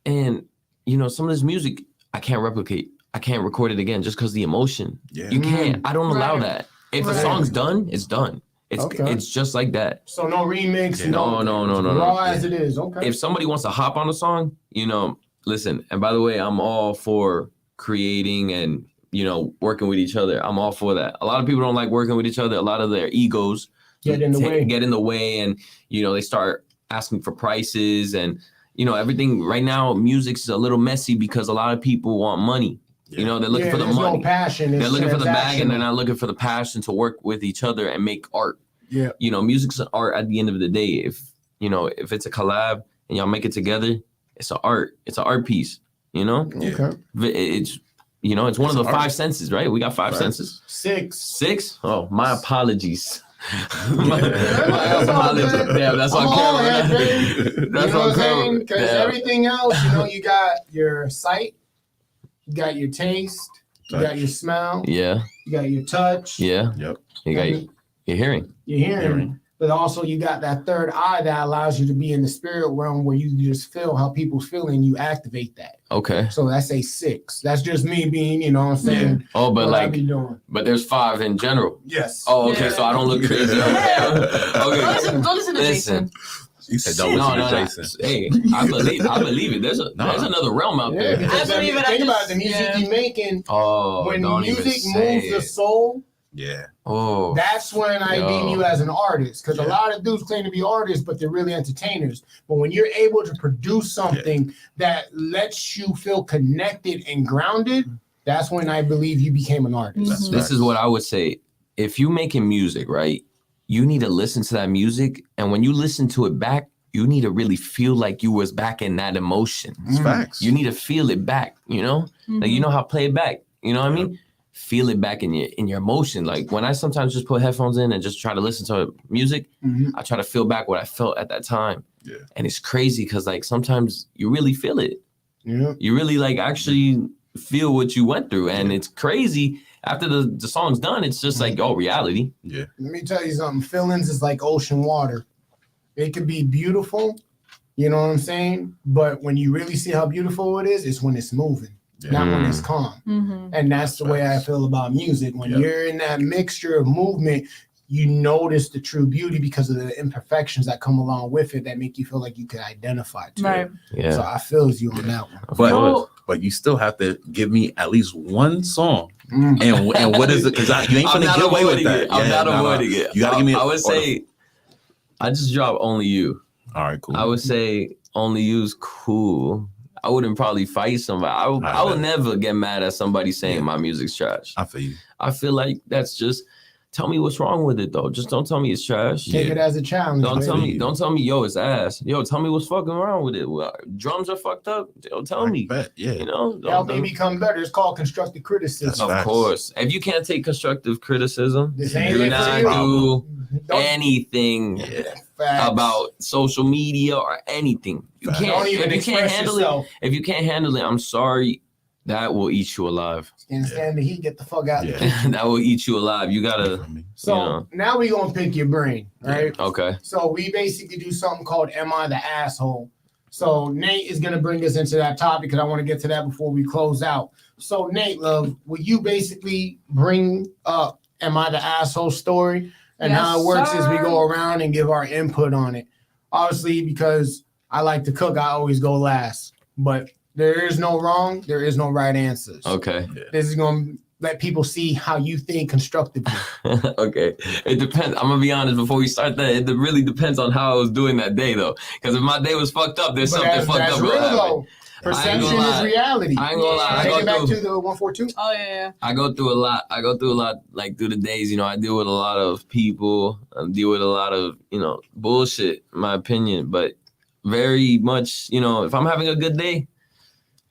And you know, some of this music I can't replicate. I can't record it again just because the emotion. Yeah. You can't. I don't allow Right. that. If a Right. song's done, it's done. Okay. It's just like that. So no remix. Yeah. No. Raw as it is. Okay. If somebody wants to hop on a song, you know, listen. And by the way, I'm all for creating and you know working with each other. I'm all for that. A lot of people don't like working with each other. A lot of their egos Get in the way. get in the way, and you know they start asking for prices and you know everything. Right now, music's a little messy because a lot of people want money. You know, they're looking Yeah, for the there's money. No passion. They're It's looking for the bag, and they're transactional. not looking for the passion to work with each other and make art. Yeah. You know, music's an art at the end of the day. If you know, if it's a collab and y'all make it together, it's an art. It's an art piece. You know, Okay. it's you know, it's one It's of the art. 5 senses, right? We got 5 Right. senses. 6. 6? Oh, my apologies. my That's all apologies. good. Damn, that's I'm on all camera. that, baby. That's You know on what I'm saying? camera. Because Damn. everything else, you know, you got your sight, you got your taste, you got your smell, Yeah, you got your touch, yeah. Yep. You got your hearing. your hearing. Hearing. But also you got that third eye that allows you to be in the spirit realm where you just feel how people's feeling, you activate that. Okay. So that's a 6. That's just me being, you know what I'm saying? Oh, but what I like, be doing. but there's 5 in general. Yes. Oh, okay. Yeah. So I don't look crazy. Yeah. Okay. Don't listen to Listen. Jason. You said don't No, listen no, to no. Jason. Hey, I believe it. There's another realm out Yeah, there. because I believe it, I think about just- it, the music yeah. you're making, Oh, when don't music even say moves the it. soul, Yeah. Oh, that's when I Yo. deem you as an artist. Because a Yeah. lot of dudes claim to be artists, but they're really entertainers. But when you're able to produce something that lets you feel connected and grounded, that's when I believe you became an artist. That's Mhm. this is what I would say. If you making music, right, you need to listen to that music, and when you listen to it back, you need to really feel like you was back in that emotion. It's facts. You need to feel it back. You know, like you know how play it back. You know what I mean? Feel it back in your emotion. Like when I sometimes just put headphones in and just try to listen to music, Mhm. I try to feel back what I felt at that time. Yeah. And it's crazy because like sometimes you really feel it. Yeah. You really like actually feel what you went through. And it's crazy. After the song's done, it's just like, oh, reality. Yeah. Let me tell you something. Feelings is like ocean water. It could be beautiful, you know what I'm saying? But when you really see how beautiful it is, it's when it's moving, not when it's calm. Mm-hmm. And that's the way I feel about music. When you're in that mixture of movement, you notice the true beauty because of the imperfections that come along with it that make you feel like you can identify to Right. it. Yeah. So I feel you on that one. But you still have to give me at least one song. Mm. And what is it? Because you ain't I'm finna not get away with avoiding that. it. I'm not avoiding it. You gotta give me. I would say, I just drop Only You. All right, cool. I would say Only You's cool. I wouldn't probably fight somebody. I would never get mad at somebody saying my music's trash. I feel you. I feel like that's just, tell me what's wrong with it though. Just don't tell me it's trash. Take it as a challenge. Don't baby. tell me, yo, it's ass. Yo, tell me what's fucking wrong with it. Well, drums are fucked up. Yo, tell me. Bet. Yeah. You know, Help me become better. It's called constructive criticism. of course. If you can't take constructive criticism, This ain't do it not for you. do Don't- anything Facts. about social media or anything. You Facts. can't. Don't even If you can't express handle yourself. it, if you can't handle it, I'm sorry. That will eat you alive. Can't stand the heat. Get the fuck out. Yeah. of the kitchen. That will eat you alive. You gotta. So Yeah. now we gonna pick your brain, right? Okay. So we basically do something called "Am I the Asshole?" So Nate is gonna bring us into that topic because I want to get to that before we close out. So Nate, love, will you basically bring up "Am I the Asshole?" story and how it Yes, works is we sir. go around and give our input on it. Obviously, because I like to cook, I always go last. But there is no wrong, there is no right answers. Okay. This is gonna let people see how you think constructively. Okay. It depends. I'm gonna be honest before we start that. It really depends on how I was doing that day though. Because if my day was fucked up, there's But something that's, fucked that's up. real gonna happen. though. Perception is reality. I ain't gonna lie. Take it back I to the 142. Oh yeah. I go through a lot. Like through the days. You know, I deal with a lot of people. I deal with a lot of bullshit. In my opinion, but very much. If I'm having a good day,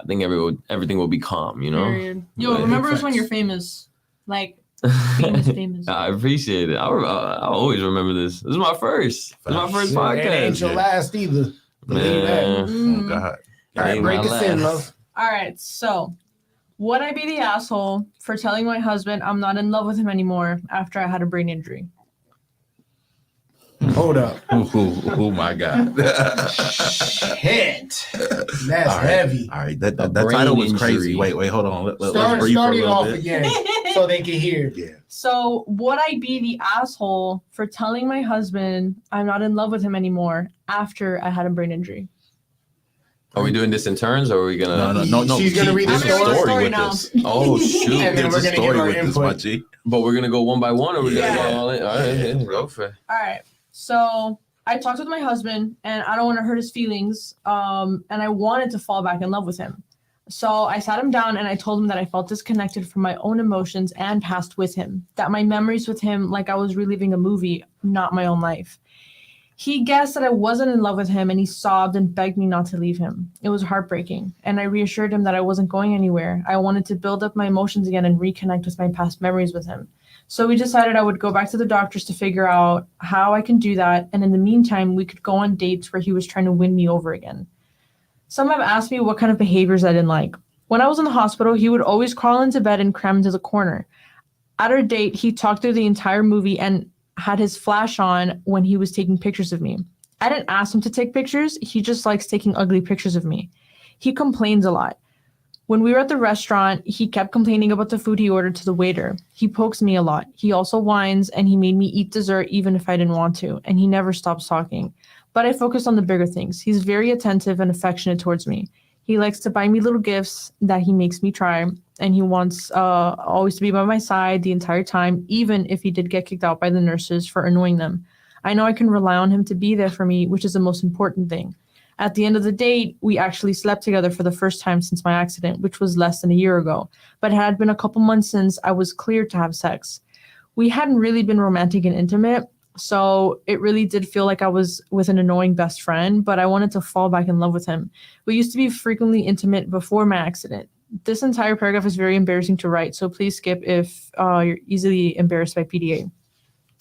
I think everything will be calm. Period. Yo, But- remember us when you're famous. Like famous. I appreciate it. I always remember this. This is my first. This is my first It podcast. ain't your last either. Believe that. Man. Oh Mm. God. All right, Ain't break my us in, last. love. All right, so would I be the asshole for telling my husband I'm not in love with him anymore after I had a brain injury? Hold up. Oh my God. Shit. That's All right. heavy. All right. That brain title was injury. crazy. Wait, hold on. Let's Start breathe for a it little off bit. again so they can hear. Yeah. So would I be the asshole for telling my husband I'm not in love with him anymore after I had a brain injury? Are we doing this in turns, or are we gonna? No. She's gonna read the There's a story. story with now. this. Oh shoot! And then There's we're a gonna give story our with this, input. my G. But we're gonna go one by one, or we're Yeah. gonna go all in. All right, yeah, go for it. All right. So I talked with my husband, and I don't want to hurt his feelings. And I wanted to fall back in love with him. So I sat him down and I told him that I felt disconnected from my own emotions and past with him. That my memories with him, like I was reliving a movie, not my own life. He guessed that I wasn't in love with him, and he sobbed and begged me not to leave him. It was heartbreaking, and I reassured him that I wasn't going anywhere. I wanted to build up my emotions again and reconnect with my past memories with him. So we decided I would go back to the doctors to figure out how I can do that, and in the meantime, we could go on dates where he was trying to win me over again. Some have asked me what kind of behaviors I didn't like. When I was in the hospital, he would always crawl into bed and cram into the corner. At our date, he talked through the entire movie and had his flash on when he was taking pictures of me. I didn't ask him to take pictures. He just likes taking ugly pictures of me. He complains a lot. When we were at the restaurant, he kept complaining about the food he ordered to the waiter. He pokes me a lot. He also whines, and he made me eat dessert even if I didn't want to, and he never stops talking. But I focus on the bigger things. He's very attentive and affectionate towards me. He likes to buy me little gifts that he makes me try, and he wants always to be by my side the entire time, even if he did get kicked out by the nurses for annoying them. I know I can rely on him to be there for me, which is the most important thing. At the end of the date, we actually slept together for the first time since my accident, which was less than a year ago, but it had been a couple months since I was cleared to have sex. We hadn't really been romantic and intimate, so it really did feel like I was with an annoying best friend, but I wanted to fall back in love with him. We used to be frequently intimate before my accident. This entire paragraph is very embarrassing to write, so please skip if you're easily embarrassed by PDA.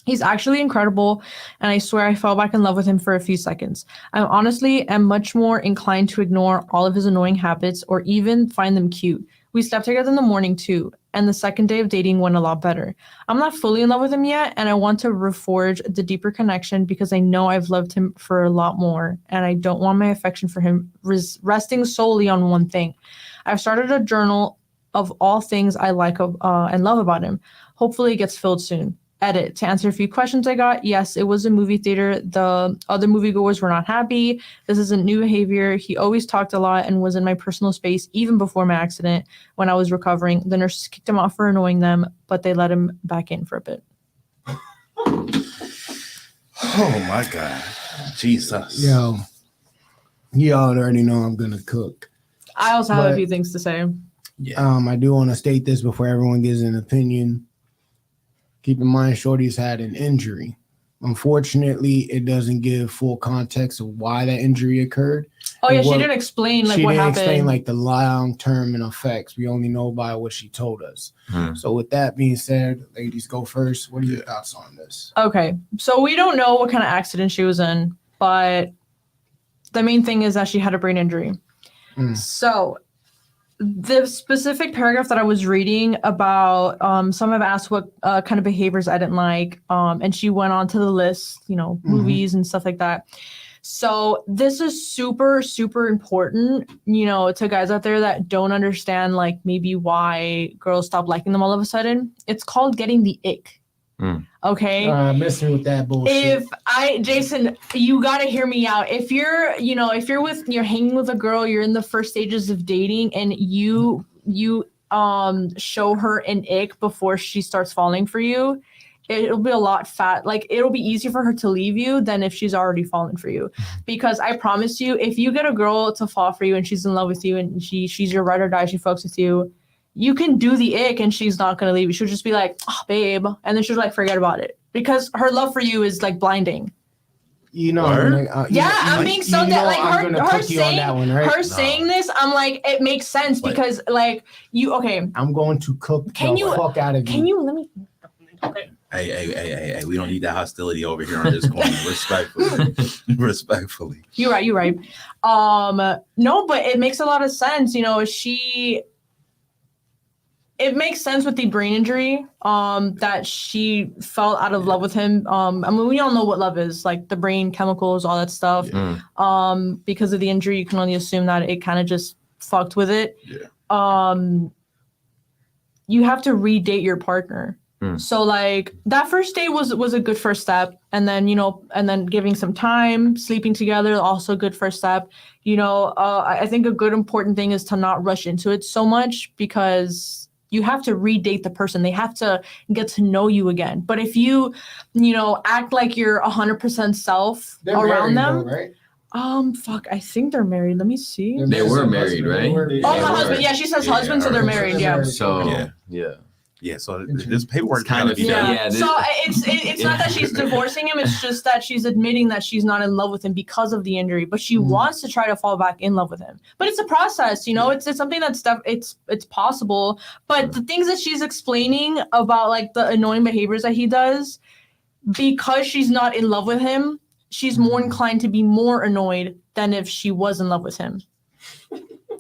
He's actually incredible, and I swear I fell back in love with him for a few seconds. I honestly am much more inclined to ignore all of his annoying habits or even find them cute. We slept together in the morning too, and the second day of dating went a lot better. I'm not fully in love with him yet, and I want to reforge the deeper connection because I know I've loved him for a lot more, and I don't want my affection for him resting solely on one thing. I've started a journal of all things I like and love about him. Hopefully it gets filled soon. Edit. To answer a few questions I got, yes, it was a movie theater. The other moviegoers were not happy. This isn't new behavior. He always talked a lot and was in my personal space even before my accident when I was recovering. The nurses kicked him out for annoying them, but they let him back in for a bit. Oh my God. Jesus. Yo, y'all already know I'm gonna cook. I also have a But- few things to say. Yeah. I do want to state this before everyone gives an opinion. Keep in mind, Shorty's had an injury. Unfortunately, it doesn't give full context of why that injury occurred. Oh yeah, And she what- didn't explain like she what didn't happened. explain like the long-term effects. We only know by what she told us. So with that being said, ladies, go first. What are your thoughts on this? Okay, so we don't know what kind of accident she was in, but the main thing is that she had a brain injury. So the specific paragraph that I was reading about, some have asked what kind of behaviors I didn't like, and she went on to the list, movies and stuff like that. So this is super, super important, to guys out there that don't understand, like, maybe why girls stop liking them all of a sudden. It's called getting the ick. Okay. Messing with that bullshit. Jason, you gotta hear me out. If you're hanging with a girl, you're in the first stages of dating, and you show her an ick before she starts falling for you, it'll be a lot it'll be easier for her to leave you than if she's already fallen for you. Because I promise you, if you get a girl to fall for you and she's in love with you and she's your ride or die, she fucks with you, you can do the ick and she's not going to leave you. She'll just be like, oh, babe. And then she'll like, forget about it. Because her love for you is like blinding. I'm being so that like her saying that one, right? saying this, I'm like, it makes sense because like I'm going to cook the fuck out of you. Can you let me okay. Hey, we don't need that hostility over here on this corner. Respectfully. You're right. No, but it makes a lot of sense. It makes sense with the brain injury, that she fell out of love with him. We all know what love is, like the brain chemicals, all that stuff. Because of the injury, you can only assume that it kind of just fucked with it. You have to redate your partner. So like that first date was a good first step, and then giving some time, sleeping together, also a good first step. I think a good important thing is to not rush into it so much, because you have to redate the person. They have to get to know you again. But if you act like you're 100% self around them, though, right? I think they're married. Let me see. They were married, right? Oh, the husband. Yeah, she says husband, so they're married. Yeah. So yeah. So this paperwork kind of be done. So it's not that she's divorcing him. It's just that she's admitting that she's not in love with him because of the injury, but she wants to try to fall back in love with him. But it's a process, It's something that's it's possible. But the things that she's explaining about like the annoying behaviors that he does, because she's not in love with him, she's more inclined to be more annoyed than if she was in love with him.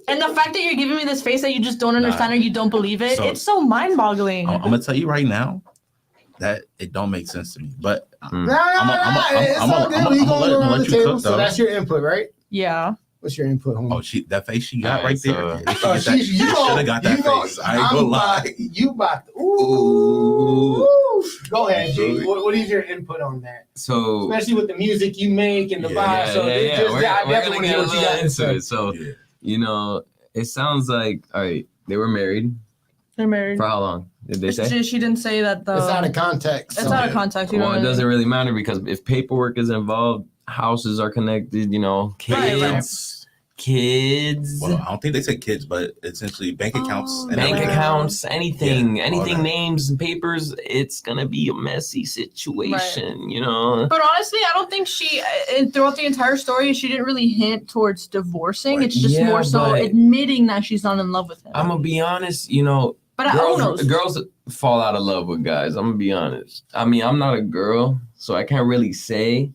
And the fact that you're giving me this face that you just don't understand or you don't believe it, it's so mind-boggling. I'm gonna tell you right now that it don't make sense to me. But I'm gonna let you cook, so though. that's your input, right? Yeah. What's your input, homie? Oh, that face she got Alright, right there. so- She should have got that face. I ain't gonna lie. You about to, ooh. Go ahead, G. What is your input on that? So Especially with the music you make and the vibe. So We're definitely gonna want to get hear a what you little got to into say. it. So it sounds like all right. They were married They're married. for how long? Did they say? She didn't say that though. It's out of context. It's out of context. You Well, know it doesn't really matter because if paperwork is involved, houses are connected. Kids. Well, I don't think they said kids, but essentially bank accounts. And Bank everything. accounts, anything, all that. names and papers, it's gonna be a messy situation, But honestly, I don't think she, throughout the entire story, she didn't really hint towards divorcing. It's just more so but- admitting that she's not in love with him. I'm gonna be honest, But who knows? girls fall out of love with guys. I'm gonna be honest. I mean, I'm not a girl, so I can't really say,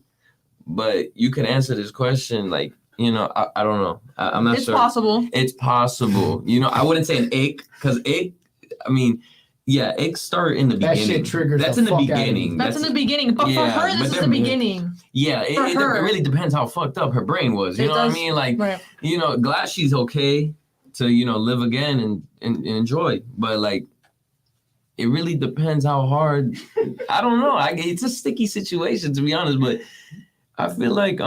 but you can answer this question like you know, I don't know. I'm not It's sure. possible. It's possible. You know, I wouldn't say an ick because ick. I mean, yeah, ick start in the That beginning. shit triggers That's the in the fuck out of me. beginning. That's in the beginning. But for yeah, her, but this is they're- the beginning. Yeah, it her. really depends how fucked up her brain was. You It know what I does- mean? Like, Right. you know, glad she's okay to, you know, live again and enjoy. But like, it really depends how hard. I don't know. It's a sticky situation, to be honest. But I feel like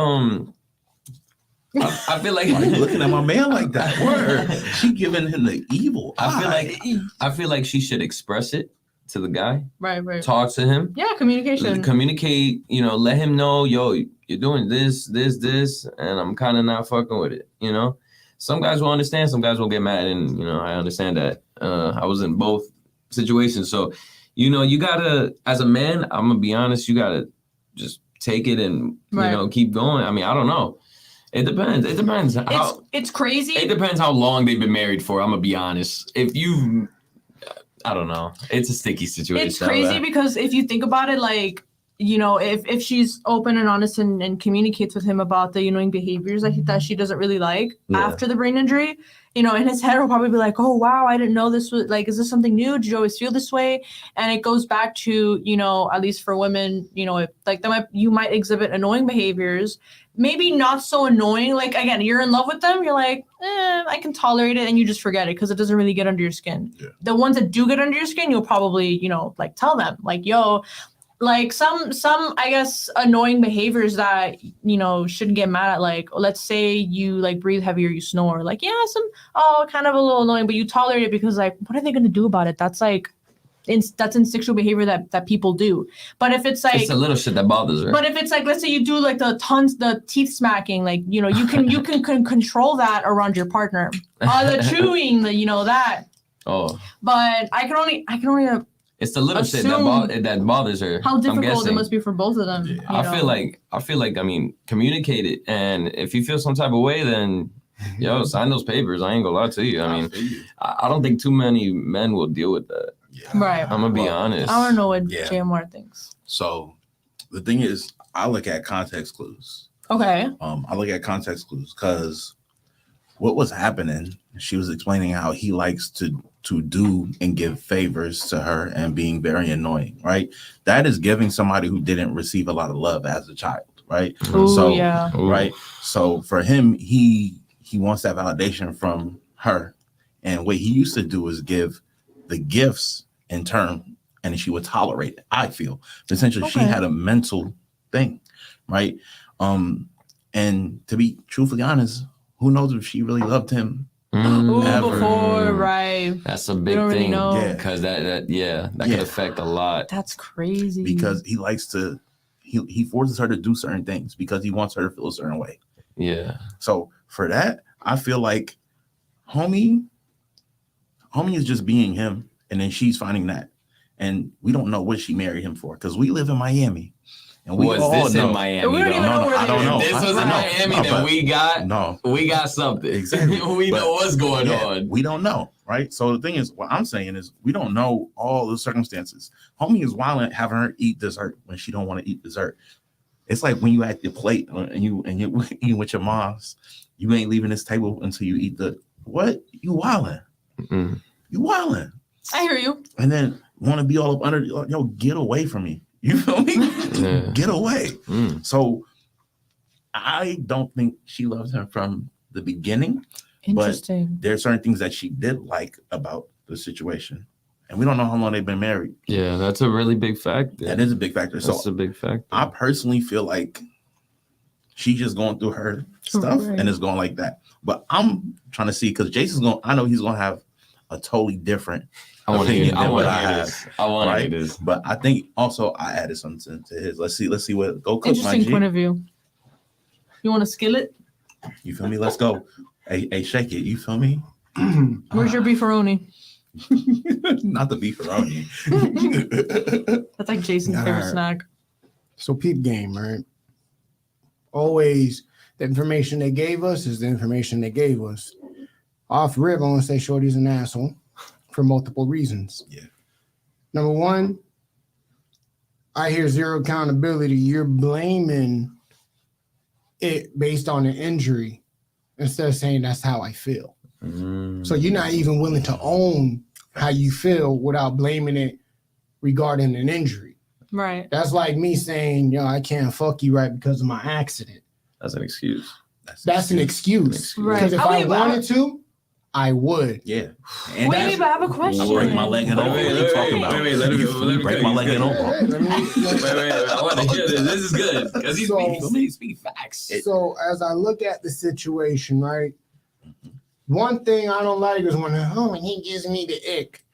I feel like Why are you looking at my man like that? Word. She giving him the evil. I feel like she should express it to the guy. Right. Talk to him. Yeah, communication. Communicate. You know, let him know, yo, you're doing this, and I'm kind of not fucking with it. You know, some guys will understand, some guys will get mad, and you know, I understand that. I was in both situations, so you know, you gotta, as a man, I'm gonna be honest, you gotta just take it and you know, keep going. I mean, I don't know. It depends. It depends how. It's crazy. It depends how long they've been married for. I'm gonna be honest. If you, I don't know. It's a sticky situation. It's crazy because if you think about it, like, you know, if she's open and honest and communicates with him about the annoying behaviors that she doesn't really like after the brain injury, you know, in his head will probably be like, oh wow, I didn't know this was like, is this something new? Did you always feel this way? And it goes back to, you know, at least for women, you know, if, like you might exhibit annoying behaviors, maybe not so annoying. Like again, you're in love with them, you're like, I can tolerate it, and you just forget it because it doesn't really get under your skin. Yeah. The ones that do get under your skin, you'll probably, you know, like tell them, like, yo, like some I guess annoying behaviors that, you know, shouldn't get mad at. Like, let's say you like breathe heavy or you snore, like, yeah, kind of a little annoying, but you tolerate it because like, what are they gonna do about it? That's like that's instinctual behavior that people do. But if it's like it's a little shit that bothers her. But if it's like, let's say you do like the teeth smacking, like, you know, you can control that around your partner. The chewing, you know, that. Oh. But I can only it's the little shit that bothers her. How difficult it must be for both of them. Yeah. I feel like I mean, communicate it, and if you feel some type of way, then yo, sign those papers. I ain't gonna lie to you. I mean, I don't think too many men will deal with that. Yeah. Right. I'm gonna be honest. I don't know what JMR thinks. So the thing is, I look at context clues. Okay. I look at context clues because what was happening, she was explaining how he likes to do and give favors to her and being very annoying, right? That is giving somebody who didn't receive a lot of love as a child, right? Ooh, so yeah. Right. So for him, he wants that validation from her. And what he used to do is give the gifts in turn, and she would tolerate it, I feel. Essentially, she had a mental thing, right? And to be truthfully honest, who knows if she really loved him? Before, right? That's a big thing, because that could affect a lot. That's crazy. Because he likes to, he forces her to do certain things because he wants her to feel a certain way. Yeah. So for that, I feel like homie is just being him, and then she's finding that, and we don't know what she married him for because we live in Miami. And we all this know. in Miami? We don't even know where I don't know. If this was in Miami, then we got something. Exactly. We know what's going on. We don't know, right? So the thing is, what I'm saying is, we don't know all the circumstances. Homie is violent, having her eat dessert when she don't want to eat dessert. It's like when you at your plate and you eating with your moms, you ain't leaving this table until you eat the what? You wildin'. Mm. You wildin'. I hear you. And then want to be all up under, yo, get away from me. You feel me? Yeah. Get away. Mm. So I don't think she loves him from the beginning. Interesting. But there are certain things that she did like about the situation. And we don't know how long they've been married. Yeah, that's a really big factor. That is a big factor. That's a big factor. I personally feel like she's just going through her stuff and it's going like that. But I'm trying to see, because Jason's going, I know he's going to have a totally different opinion than what I have. I want to hear this. But I think also I added something to his. Let's see what, go cook, Interesting my G. point of view. You want a skillet? You feel me? Let's go. Hey, shake it. You feel me? Where's your beefaroni? Not the beefaroni. That's like Jason's favorite snack. So peep game, right? Always the information they gave us is the information they gave us. Off rip, I want to say Shorty's an asshole for multiple reasons. Yeah. Number one, I hear zero accountability. You're blaming it based on an injury instead of saying that's how I feel. So you're not even willing to own how you feel without blaming it regarding an injury. Right. That's like me saying, yo, I can't fuck you right because of my accident. That's an excuse. That's an excuse. Right. Because if I wanted to, I would. Yeah. And Wait, but I have a question. I break my leg and all. What are you talking about? Let me break my leg and all. Wait, I want to hear this. This is good because he's speaking facts. So as I look at the situation, right, one thing I don't like is when he gives me the ick.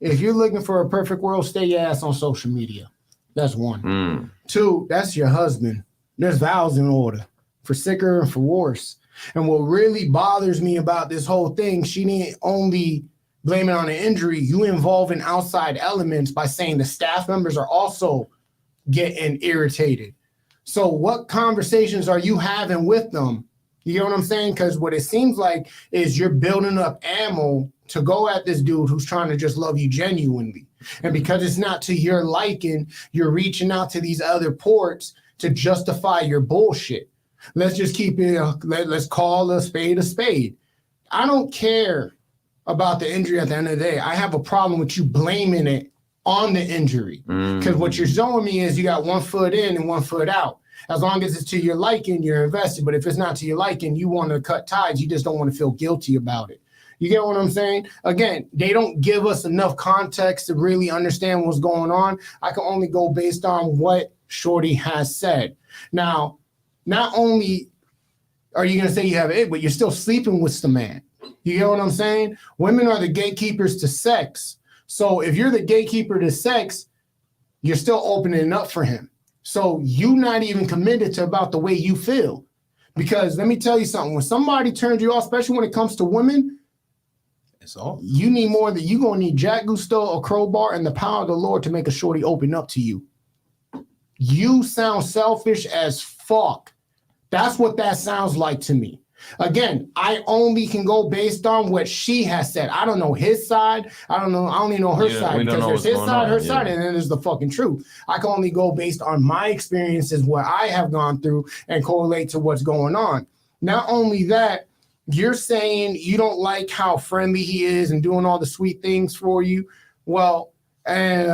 If you're looking for a perfect world, stay your ass on social media. That's one. 2, that's your husband. There's vows in order for sicker and for worse. And what really bothers me about this whole thing, she didn't only blame it on an injury. You involve in outside elements by saying the staff members are also getting irritated. So what conversations are you having with them? You know what I'm saying? Because what it seems like is you're building up ammo to go at this dude who's trying to just love you genuinely. And because it's not to your liking, you're reaching out to these other ports to justify your bullshit. Let's just keep it, let's call a spade a spade. I don't care about the injury at the end of the day. I have a problem with you blaming it on the injury. Because what you're showing me is you got 1 foot in and 1 foot out. As long as it's to your liking, you're invested. But if it's not to your liking, you want to cut ties. You just don't want to feel guilty about it. You get what I'm saying? Again, they don't give us enough context to really understand what's going on. I can only go based on what Shorty has said. Now, not only are you going to say you have it, but you're still sleeping with the man. You get what I'm saying? Women are the gatekeepers to sex. So if you're the gatekeeper to sex, you're still opening up for him. So you not even committed to about the way you feel. Because let me tell you something. When somebody turns you off, especially when it comes to women, it's all. You need more than you're going to need Jack Gusto, a crowbar, and the power of the Lord to make a shorty open up to you. You sound selfish as fuck. That's what that sounds like to me. Again, I only can go based on what she has said. I don't know his side. I only know her side because there's his side, her side, and then there's the fucking truth. I can only go based on my experiences, what I have gone through, and correlate to what's going on. Not only that, you're saying you don't like how friendly he is and doing all the sweet things for you. Well,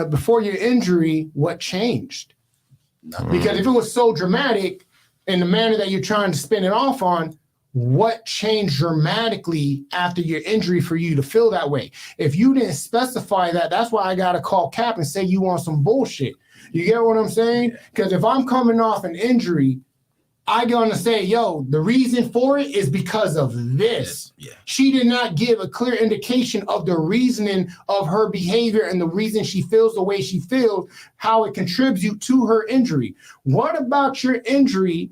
before your injury, what changed? Because if it was so dramatic in the manner that you're trying to spin it off on, what changed dramatically after your injury for you to feel that way? If you didn't specify that, that's why I got to call Cap and say you want some bullshit. You get what I'm saying? Because if I'm coming off an injury, I gonna say, yo, the reason for it is because of this. Yeah. She did not give a clear indication of the reasoning of her behavior and the reason she feels the way she feels, how it contributes to her injury. What about your injury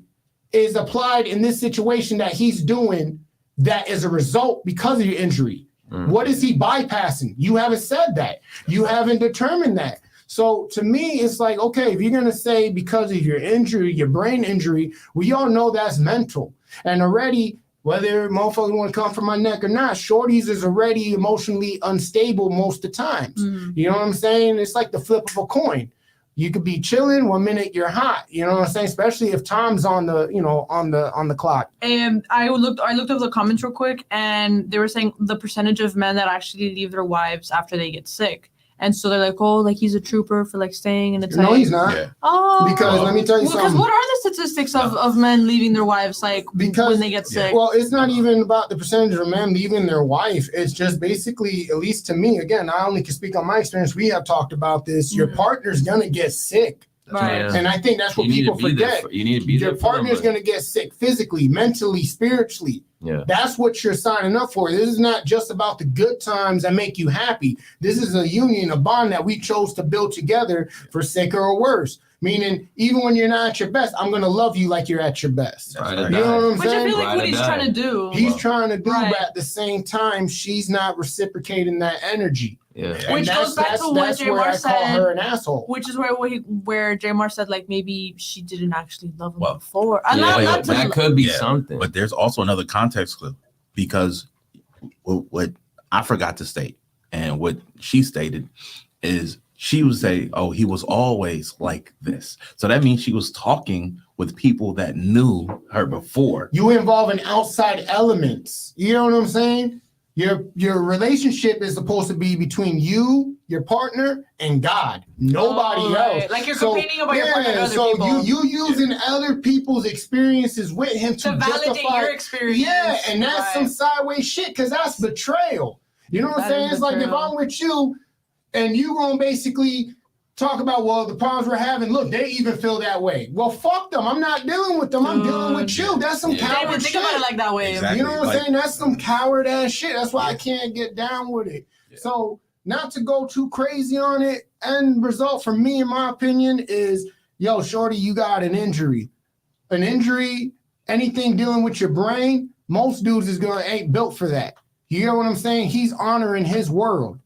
is applied in this situation that he's doing that is a result because of your injury? What is he bypassing? You haven't said that. You haven't determined that. So to me, it's like, okay, if you're going to say because of your injury, your brain injury, we all know that's mental. And already, whether motherfuckers want to come from my neck or not, shorties is already emotionally unstable most of the times. You know what I'm saying? It's like the flip of a coin. You could be chilling 1 minute, you're hot. You know what I'm saying? Especially if time's on the, on the clock. And I looked up the comments real quick, and they were saying the percentage of men that actually leave their wives after they get sick. And so they're like, oh, like he's a trooper for like staying in. It's no, like, he's not. Yeah. Oh, Because let me tell you because something. what are the statistics of men leaving their wives like when they get sick? Well, it's not even about the percentage of men leaving their wife. It's just basically, at least to me, again, I only can speak on my experience. We have talked about this. Your partner's gonna get sick. Right. Yeah. And I think that's what people forget. You need to be there. Your partner's going to get sick physically, mentally, spiritually. Yeah. That's what you're signing up for. This is not just about the good times that make you happy. This is a union, a bond that we chose to build together for sicker or worse. Meaning, even when you're not at your best, I'm going to love you like you're at your best. Right. You know what I'm Which I saying? feel like what he's trying to do. He's trying to do, Right. but at the same time, she's not reciprocating that energy. Yeah. And Which goes back to what that's where Jamar I call said. her an asshole. Which is where Jamar said like maybe she didn't actually love him Well, before. That could be something. But there's also another context clue, because what I forgot to state and what she stated is she would say, oh, he was always like this. So that means she was talking with people that knew her before. You involving outside elements. You know what I'm saying? Your relationship is supposed to be between you, your partner, and God. Nobody else. Like you're complaining about your partner to other people. So you using other people's experiences with him to validate justify your experience. Yeah, and that's some sideways shit because that's betrayal. You know what I'm saying? It's like if I'm with you and you gonna basically talk about, well, the problems we're having, look, they even feel that way. Well, fuck them. I'm not dealing with them. I'm dealing with you. That's some coward shit. Think about it like that way. Exactly. You know what I'm saying? That's some coward ass shit. That's why I can't get down with it. Yeah. So not to go too crazy on it, end result for me, in my opinion, is, yo, shorty, you got an injury. An injury, anything dealing with your brain, most dudes ain't built for that. You hear what I'm saying? He's honoring his world.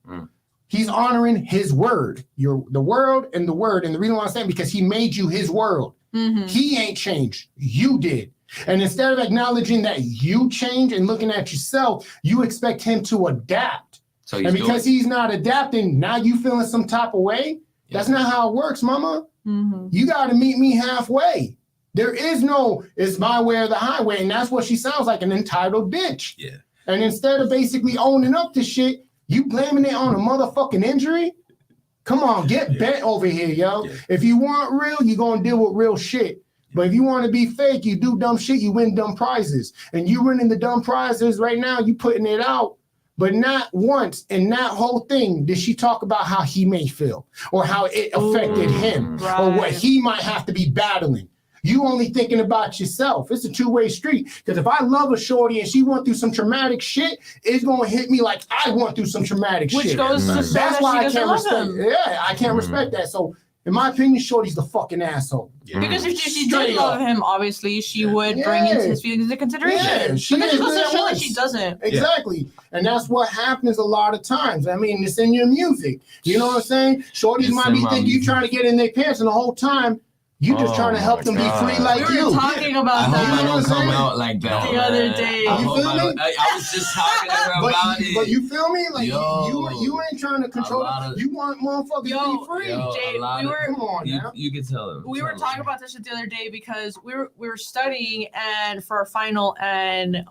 He's honoring his word. The world and the word. And the reason why I'm saying, because he made you his world. He ain't changed. You did. And instead of acknowledging that you change and looking at yourself, you expect him to adapt. So and because he's not adapting, now you feeling some type of way? Yeah. That's not how it works, mama. You got to meet me halfway. There is no, it's my way or the highway. And that's what she sounds like, an entitled bitch. Yeah. And instead of basically owning up to shit, you blaming it on a motherfucking injury? Come on, get bent over here, yo. Yeah. If you want real, you're going to deal with real shit. But if you want to be fake, you do dumb shit, you win dumb prizes. And you winning the dumb prizes right now, you putting it out. But not once in that whole thing did she talk about how he may feel or how it affected him or what he might have to be battling. You only thinking about yourself. It's a two-way street. Because if I love a shorty and she went through some traumatic shit, it's gonna hit me like I went through some traumatic shit. Which goes to that's why I can't respect. Him. Yeah, I can't respect that. So, in my opinion, shorty's the fucking asshole. Yeah. Because if she did love him, obviously she would bring his feelings into consideration. Yeah, but then she goes to show that she doesn't. Exactly, and that's what happens a lot of times. I mean, it's in your music. You know what I'm saying? Shorties might be thinking you trying to get in their pants, and the whole time. You just trying to help them be free like you. We were talking about that. I don't come out like that the other day. You feel me? I was just talking to her about it. But you feel me? Like you ain't trying to control it. You want motherfuckers to be free. Jay, come on now. You can tell them. We were talking about this the other day because we were studying and for a final and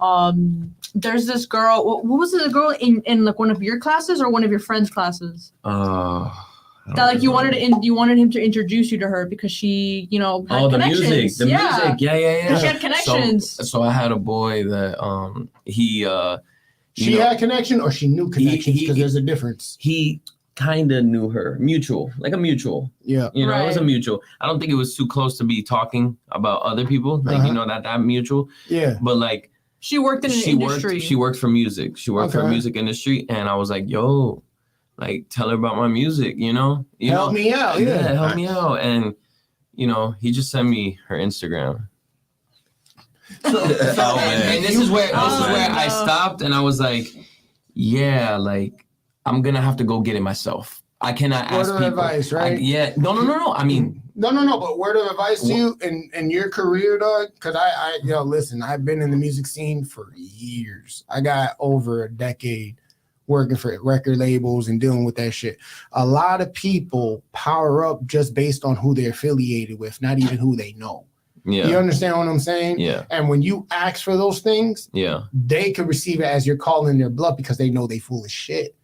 there's this girl. What was it? A girl in like one of your classes or one of your friends' classes? That like you wanted him to introduce you to her because she, had connections. The music, yeah. She had connections. So I had a boy that he had connection or she knew connections because there's a difference. He kind of knew her, mutual. Yeah, it was a mutual. I don't think it was too close to be talking about other people, like that mutual. Yeah, but like she worked in an industry. She worked for music. She worked for a music industry, and I was like, yo. Like, tell her about my music, help me out, help me out. And, he just sent me her Instagram. And this is where I stopped and I was like, yeah, like, I'm going to have to go get it myself. I cannot ask people. Advice, right? No. I mean. No. But word of advice to you in your career, dog, because listen, I've been in the music scene for years. I got over a decade. Working for record labels and dealing with that shit. A lot of people power up just based on who they're affiliated with, not even who they know. Yeah. You understand what I'm saying? Yeah. And when you ask for those things, they could receive it as you're calling their bluff because they know they full of shit.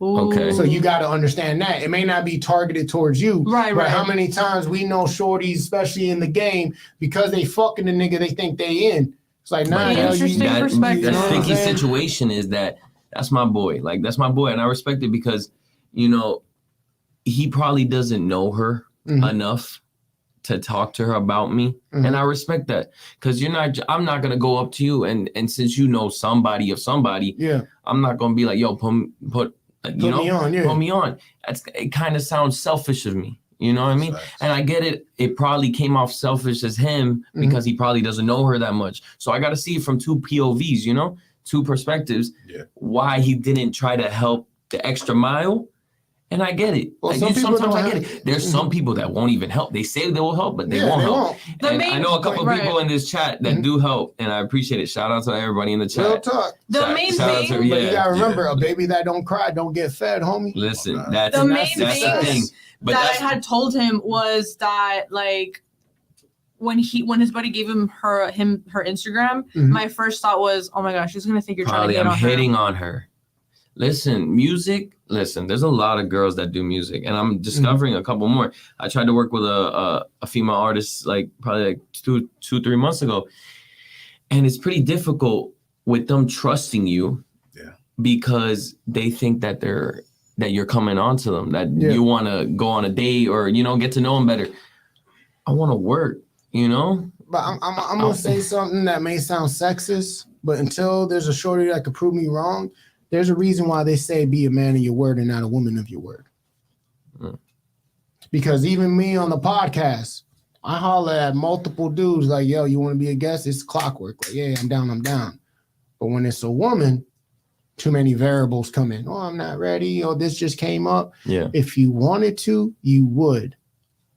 Ooh. Okay. So you got to understand that. It may not be targeted towards you. Right. How many times we know shorties, especially in the game, because they fucking the nigga they think they in. It's like, nah. Interesting perspective. The sticky situation is that that's my boy. Like, that's my boy. And I respect it because, he probably doesn't know her enough to talk to her about me. And I respect that because I'm not going to go up to you. And since you know somebody of somebody, I'm not going to be like, yo, put me on. It kind of sounds selfish of me. You know what I mean? Nice. And I get it. It probably came off selfish as him because he probably doesn't know her that much. So I got to see it from two POVs, two perspectives, why he didn't try to help the extra mile. And I get it. Well, sometimes I get it. There's some people that won't even help. They say they will help, but they won't help. And I know a couple people in this chat that do help, and I appreciate it. Shout out to everybody in the chat. Real talk. The main thing. But you gotta remember, a baby that don't cry don't get fed, homie. Listen, that's the the thing. But that I had told him was that, like, when his buddy gave him her Instagram, Mhm. my first thought was, oh my gosh, she's gonna think you're Probably trying to I'm hit on hitting her. on her. Listen, music. Listen, there's a lot of girls that do music, and I'm discovering a couple more. I tried to work with a female artist like probably like 2-3 months ago, and it's pretty difficult with them trusting you, because they think that you're coming on to them, that you want to go on a date or get to know them better. I want to work, But I'm gonna say something that may sound sexist, but until there's a shorty that could prove me wrong, there's a reason why they say be a man of your word and not a woman of your word. Because even me on the podcast, I holler at multiple dudes like, yo, you want to be a guest? It's clockwork. Like, yeah, I'm down. But when it's a woman, too many variables come in. Oh, I'm not ready. Or this just came up. Yeah. If you wanted to, you would.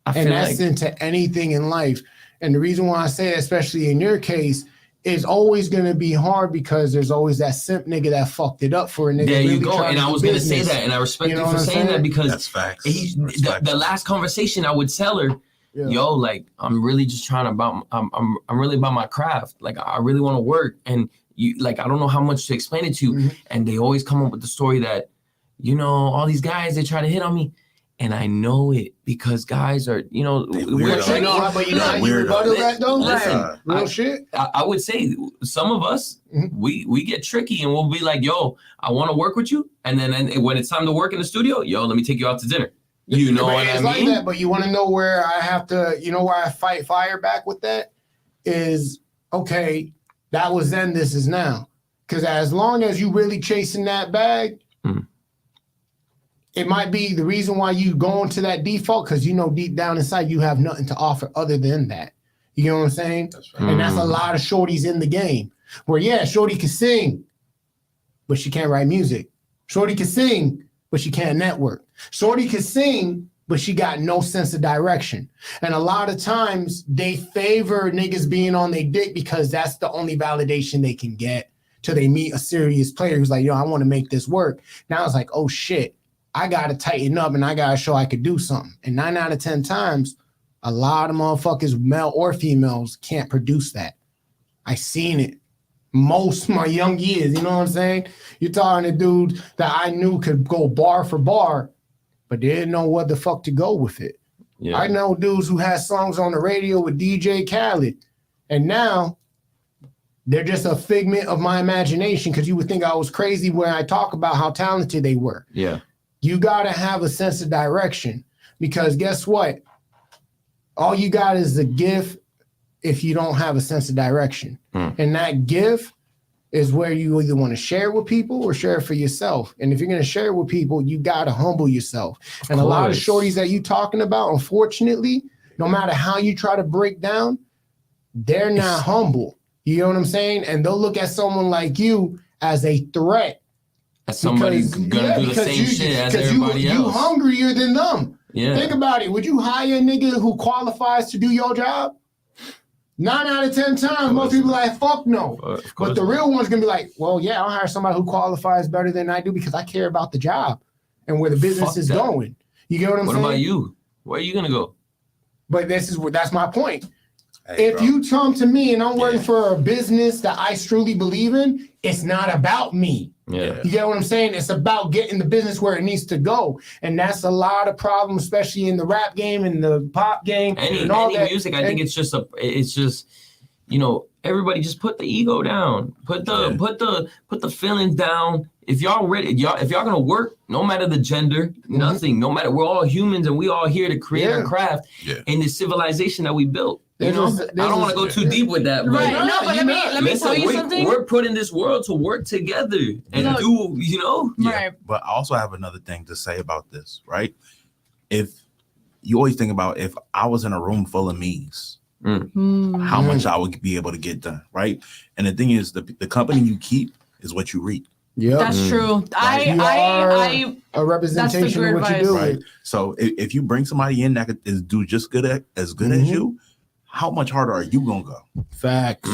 And that's into anything in life. And the reason why I say it, especially in your case, is always going to be hard because there's always that simp nigga that fucked it up for a nigga. There you really go. And I was going to say that. And I respect you for saying that, because that's facts. The last conversation I would tell her, yo, like, I'm really just trying I'm really about my craft. Like, I really want to work. And you, like, I don't know how much to explain it to you. Mm-hmm. And they always come up with the story that, all these guys, they try to hit on me. And I know it because guys are, we're tricky. But you know how you rebuttal that though? Listen, real shit. I would say some of us, we get tricky and we'll be like, yo, I want to work with you. And then when it's time to work in the studio, yo, let me take you out to dinner. You know what I mean? Like that, but you want to know where I have to, where I fight fire back with that is, okay, that was then, this is now. Because as long as you really chasing that bag, it might be the reason why you go into that default, because deep down inside you have nothing to offer other than that. You know what I'm saying? That's right. And that's a lot of shorties in the game where, shorty can sing, but she can't write music. Shorty can sing, but she can't network. Shorty can sing, but she got no sense of direction. And a lot of times they favor niggas being on their dick because that's the only validation they can get till they meet a serious player who's like, yo, I want to make this work. Now it's like, oh shit, I got to tighten up and I got to show I could do something. And 9 out of 10 times, a lot of motherfuckers, male or females, can't produce that. I seen it most my young years, you know what I'm saying? You're talking to dudes that I knew could go bar for bar, but they didn't know what the fuck to go with it. Yeah. I know dudes who had songs on the radio with DJ Khaled, and now they're just a figment of my imagination because you would think I was crazy when I talk about how talented they were. Yeah. You got to have a sense of direction because guess what? All you got is a gift if you don't have a sense of direction. And that gift is where you either want to share with people or share it for yourself. And if you're going to share it with people, you got to humble yourself. And a lot of shorties that you talking about, unfortunately, no matter how you try to break down, they're not humble. You know what I'm saying? And they'll look at someone like you as a threat. As somebody's gonna do the same shit as everybody else. You hungrier than them. Yeah. Think about it. Would you hire a nigga who qualifies to do your job? 9 out of 10 times, most people are like, fuck no. But the real one's gonna be like, well, yeah, I'll hire somebody who qualifies better than I do because I care about the job and where the business is going. You get what I'm saying? What about you? Where are you gonna go? But that's my point. Hey, if you come to me and I'm working for a business that I truly believe in, it's not about me. Yeah. You get what I'm saying? It's about getting the business where it needs to go. And that's a lot of problems, especially in the rap game and the pop game. Any music, I think it's just everybody just put the ego down. Put the feelings down. If y'all ready, if y'all gonna work, no matter the gender, nothing, no matter, we're all humans and we all here to create our craft in the civilization that we built. I don't want to go too deep with that, but right. No, but let me tell you something. We're put in this world to work together and do, Right. But I also have another thing to say about this, right? If you always think about if I was in a room full of me's, how much I would be able to get done, right? And the thing is, the company you keep is what you reap. Yeah, that's true. I a representation of what you do. Right. So if you bring somebody in that could do just as good as you, how much harder are you gonna go? Facts.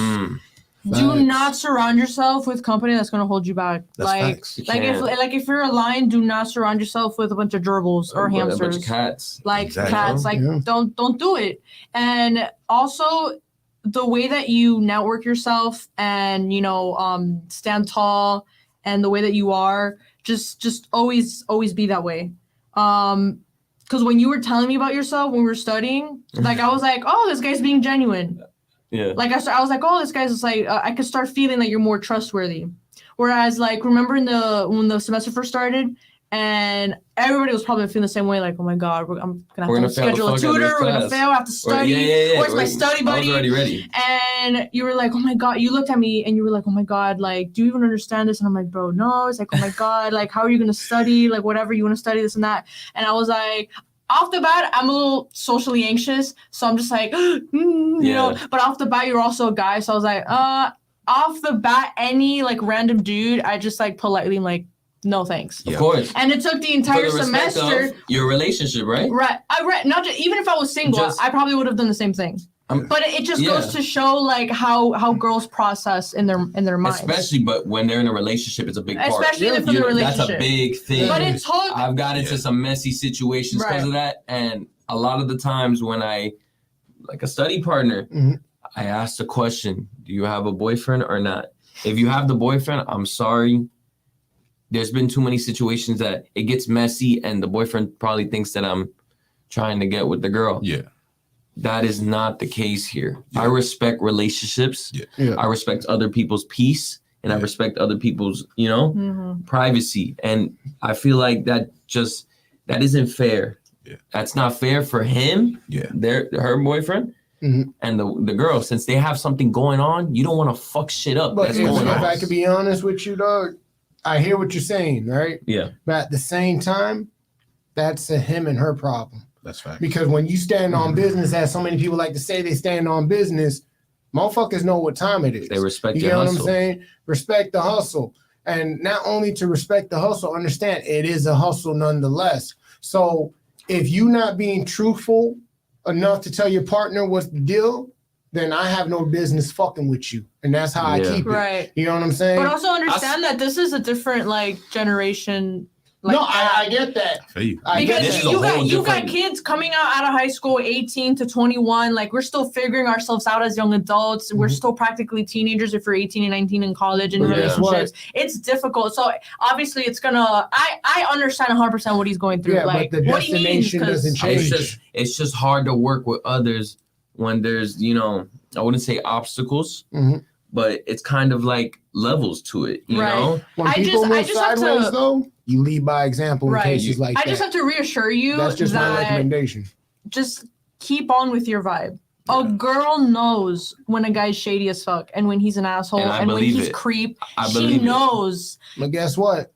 Do not surround yourself with company that's gonna hold you back. That's facts. If you're a lion, do not surround yourself with a bunch of gerbils or A bunch hamsters. of cats. Like Exactly. cats. Like don't do it. And also the way that you network yourself and stand tall and the way that you are, just always be that way. Because when you were telling me about yourself when we were studying, like I was like, oh, this guy's being genuine. Yeah. Like I was like, oh, this guy's just like I could start feeling like you're more trustworthy. Whereas like remember when the semester first started and everybody was probably feeling the same way, like, oh my god, I'm gonna have to schedule a tutor, we're gonna fail, I have to study. Where's my study buddy? I was already ready. And you were like, oh my god, you looked at me and you were like, oh my god, like, do you even understand this? And I'm like, bro, no. It's like, oh my god, like, how are you gonna study? Like, whatever you want to study, this and that. And I was like, off the bat, I'm a little socially anxious, so I'm just like, you know. But off the bat, you're also a guy, so I was like, off the bat, any like random dude, I just like politely like, no thanks. Of course. And it took the entire semester. Your relationship, right? Right. Not just, even if I was single, I probably would have done the same thing. But it just goes to show like how girls process in their minds. Especially, but when they're in a relationship, it's a big part. Especially if they're in a relationship. That's a big thing. But it took. I've got into some messy situations because of that, and a lot of the times when I, like a study partner, I ask the question: do you have a boyfriend or not? If you have the boyfriend, I'm sorry. There's been too many situations that it gets messy, and the boyfriend probably thinks that I'm trying to get with the girl. Yeah. That is not the case here. Yeah. I respect relationships. Yeah. I respect other people's peace, and I respect other people's, privacy. And I feel like that isn't fair. Yeah. That's not fair for him. Yeah. Her boyfriend. And the girl, since they have something going on, you don't want to fuck shit up. But that's going if on. I could be honest with you, dog, I hear what you're saying, right? Yeah. But at the same time, that's a him and her problem. That's fact. Because when you stand on business, as so many people like to say they stand on business, motherfuckers know what time it is. They respect you your know hustle. what I'm saying? Respect the hustle. And not only to respect the hustle, understand it is a hustle nonetheless. So if you're not being truthful enough to tell your partner what's the deal, then I have no business fucking with you. And that's how I keep it. Right. You know what I'm saying? But also understand that this is a different like generation. Like, no, I get that. Because you got kids coming out of high school, 18 to 21. Like, we're still figuring ourselves out as young adults. We're still practically teenagers if we're 18 and 19 in college and relationships. It's difficult. So obviously it's gonna. I understand 100% what he's going through. Yeah, like, but the what he means, destination doesn't change. It's just hard to work with others when there's, I wouldn't say obstacles, but it's kind of like levels to it, you know? When people move sideways, though, you lead by example in cases like that. I just have to reassure you that's just my recommendation. Just keep on with your vibe. Yeah. A girl knows when a guy's shady as fuck and when he's an asshole and when he's creep. She knows. But guess what?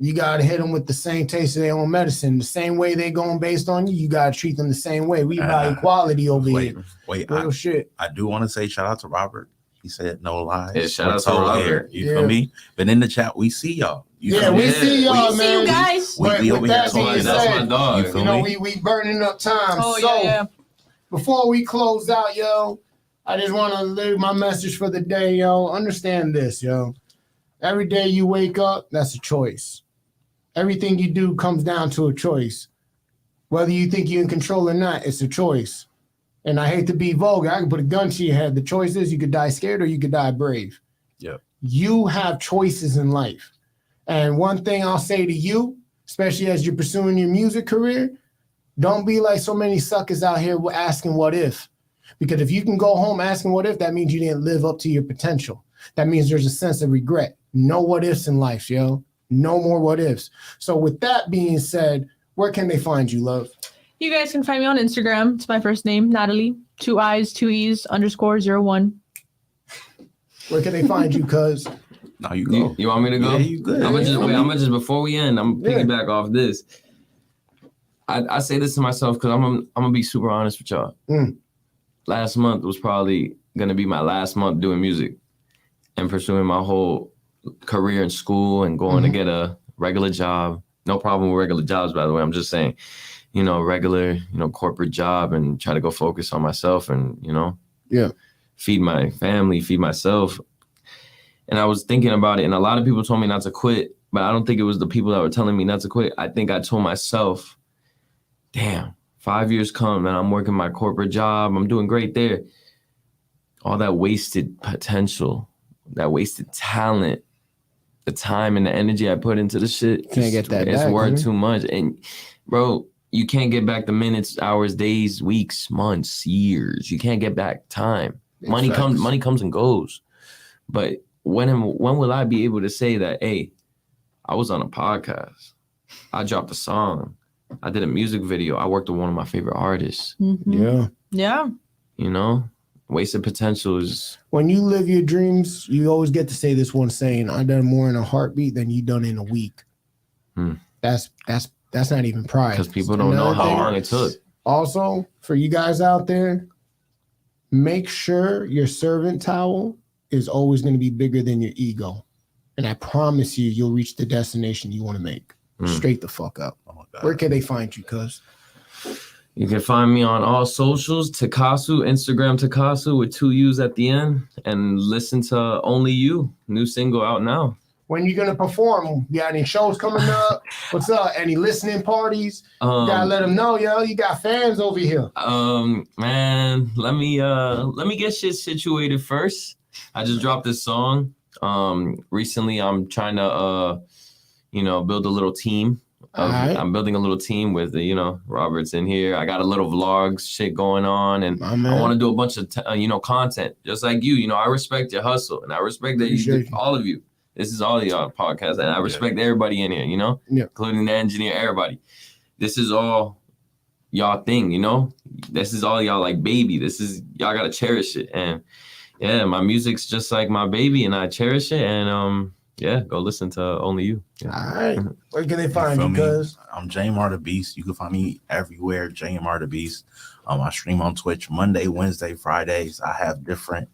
You gotta hit them with the same taste of their own medicine. The same way they going based on you, you gotta treat them the same way. We value equality over here. Real shit. I do want to say shout out to Robert. He said no lies. Yeah, shout out to Robert. You feel me? But in the chat, we see y'all. We see y'all, man. See you guys. We over here talking. That's my dog. You know, we burning up time. Before we close out, yo, I just want to leave my message for the day, yo. Understand this, yo. Every day you wake up, that's a choice. Everything you do comes down to a choice. Whether you think you're in control or not, it's a choice. And I hate to be vulgar. I can put a gun to your head. The choice is you could die scared or you could die brave. Yep. You have choices in life. And one thing I'll say to you, especially as you're pursuing your music career, don't be like so many suckers out here asking what if. Because if you can go home asking what if, that means you didn't live up to your potential. That means there's a sense of regret. No what ifs in life, yo. No more what ifs. So with that being said, where can they find you, love? You guys can find me on Instagram. It's my first name, Natalie. 2 I's, 2 E's, _01. Where can they find you, cuz? No, you go. You want me to go? Yeah, you good. I'm gonna just before we end, I'm gonna piggyback off this. I say this to myself because I'm gonna be super honest with y'all. Last month was probably gonna be my last month doing music and pursuing my whole career in school and going to get a regular job. No problem with regular jobs, by the way. I'm just saying, regular, corporate job and try to go focus on myself and, feed my family, feed myself. And I was thinking about it, and a lot of people told me not to quit, but I don't think it was the people that were telling me not to quit. I think I told myself, damn, 5 years come and I'm working my corporate job. I'm doing great there. All that wasted potential, that wasted talent, the time and the energy I put into the shit. Can't get that It's back, worth man. too much. And bro, you can't get back the minutes, hours, days, weeks, months, years. You can't get back time. Money comes and goes. But when will I be able to say that, hey, I was on a podcast, I dropped a song, I did a music video, I worked with one of my favorite artists. Yeah. Yeah. You know, wasted potential is. When you live your dreams, you always get to say this one saying, I done more in a heartbeat than you done in a week. That's not even pride. Because people don't know how long it took. Also, for you guys out there, make sure your servant towel is always going to be bigger than your ego. And I promise you, you'll reach the destination you want to make. Straight the fuck up. Oh, God. Where can they find you, cuz? You can find me on all socials, Tcasu, Instagram Tcasu with 2 U's at the end, and listen to Only You, new single out now. When you gonna perform? You got any shows coming up? What's up? Any listening parties? You gotta let them know, yo. You got fans over here. Man, let me get shit situated first. I just dropped this song. Recently I'm trying to build a little team. I'm building a little team with Robert's in here. I got a little vlogs shit going on, and I want to do a bunch of content just like you. I respect your hustle, and I respect that all of you. This is all y'all podcasts, and I respect everybody in here, including the engineer, everybody. This is all y'all thing, This is all y'all like baby. This is y'all gotta cherish it, and yeah, my music's just like my baby, and I cherish it, and go listen to Only You. Yeah. All right. Where can they find you, cuz? I'm JMR the Beast. You can find me everywhere, JMR the Beast. I stream on Twitch Monday, Wednesday, Fridays. I have different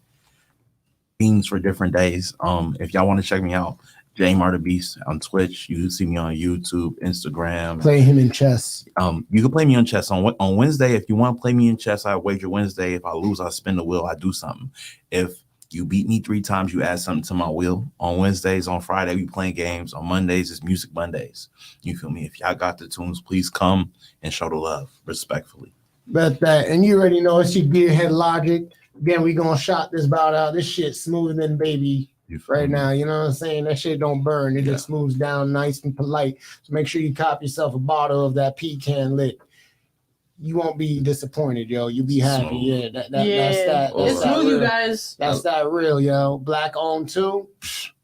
themes for different days. If y'all want to check me out, JMR the Beast on Twitch. You can see me on YouTube, Instagram. Play him in chess. You can play me on chess on Wednesday. If you want to play me in chess, I wager Wednesday. If I lose, I spin the wheel. I do something. If you beat me 3 times, you add something to my wheel. On Wednesdays, on Friday, we playing games. On Mondays, it's Music Mondays. You feel me? If y'all got the tunes, please come and show the love respectfully. Bet that. And you already know it's your Gearhead Logic. Again, we gonna shot this bout out. This shit smoother than baby right now. You know what I'm saying? That shit don't burn. It just moves down nice and polite. So make sure you cop yourself a bottle of that pecan lit. You won't be disappointed, yo. You'll be happy. Yeah, that's that. It's smooth, you guys. That's that real, yo. Black owned too.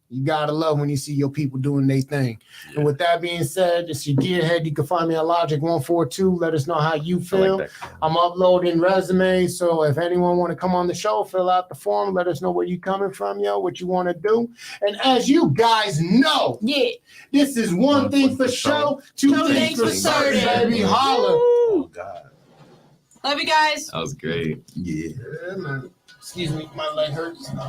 You gotta love when you see your people doing their thing. Yeah. And with that being said, it's your Gearhead. You can find me at Logic142. Let us know how you feel. Like I'm uploading resumes, so if anyone want to come on the show, fill out the form. Let us know where you coming from, yo, what you want to do. And as you guys know, this is one thing for show, two things for certain. Baby, holler. Oh God. Love you guys. That was great. Yeah. Man. Excuse me, my leg hurts.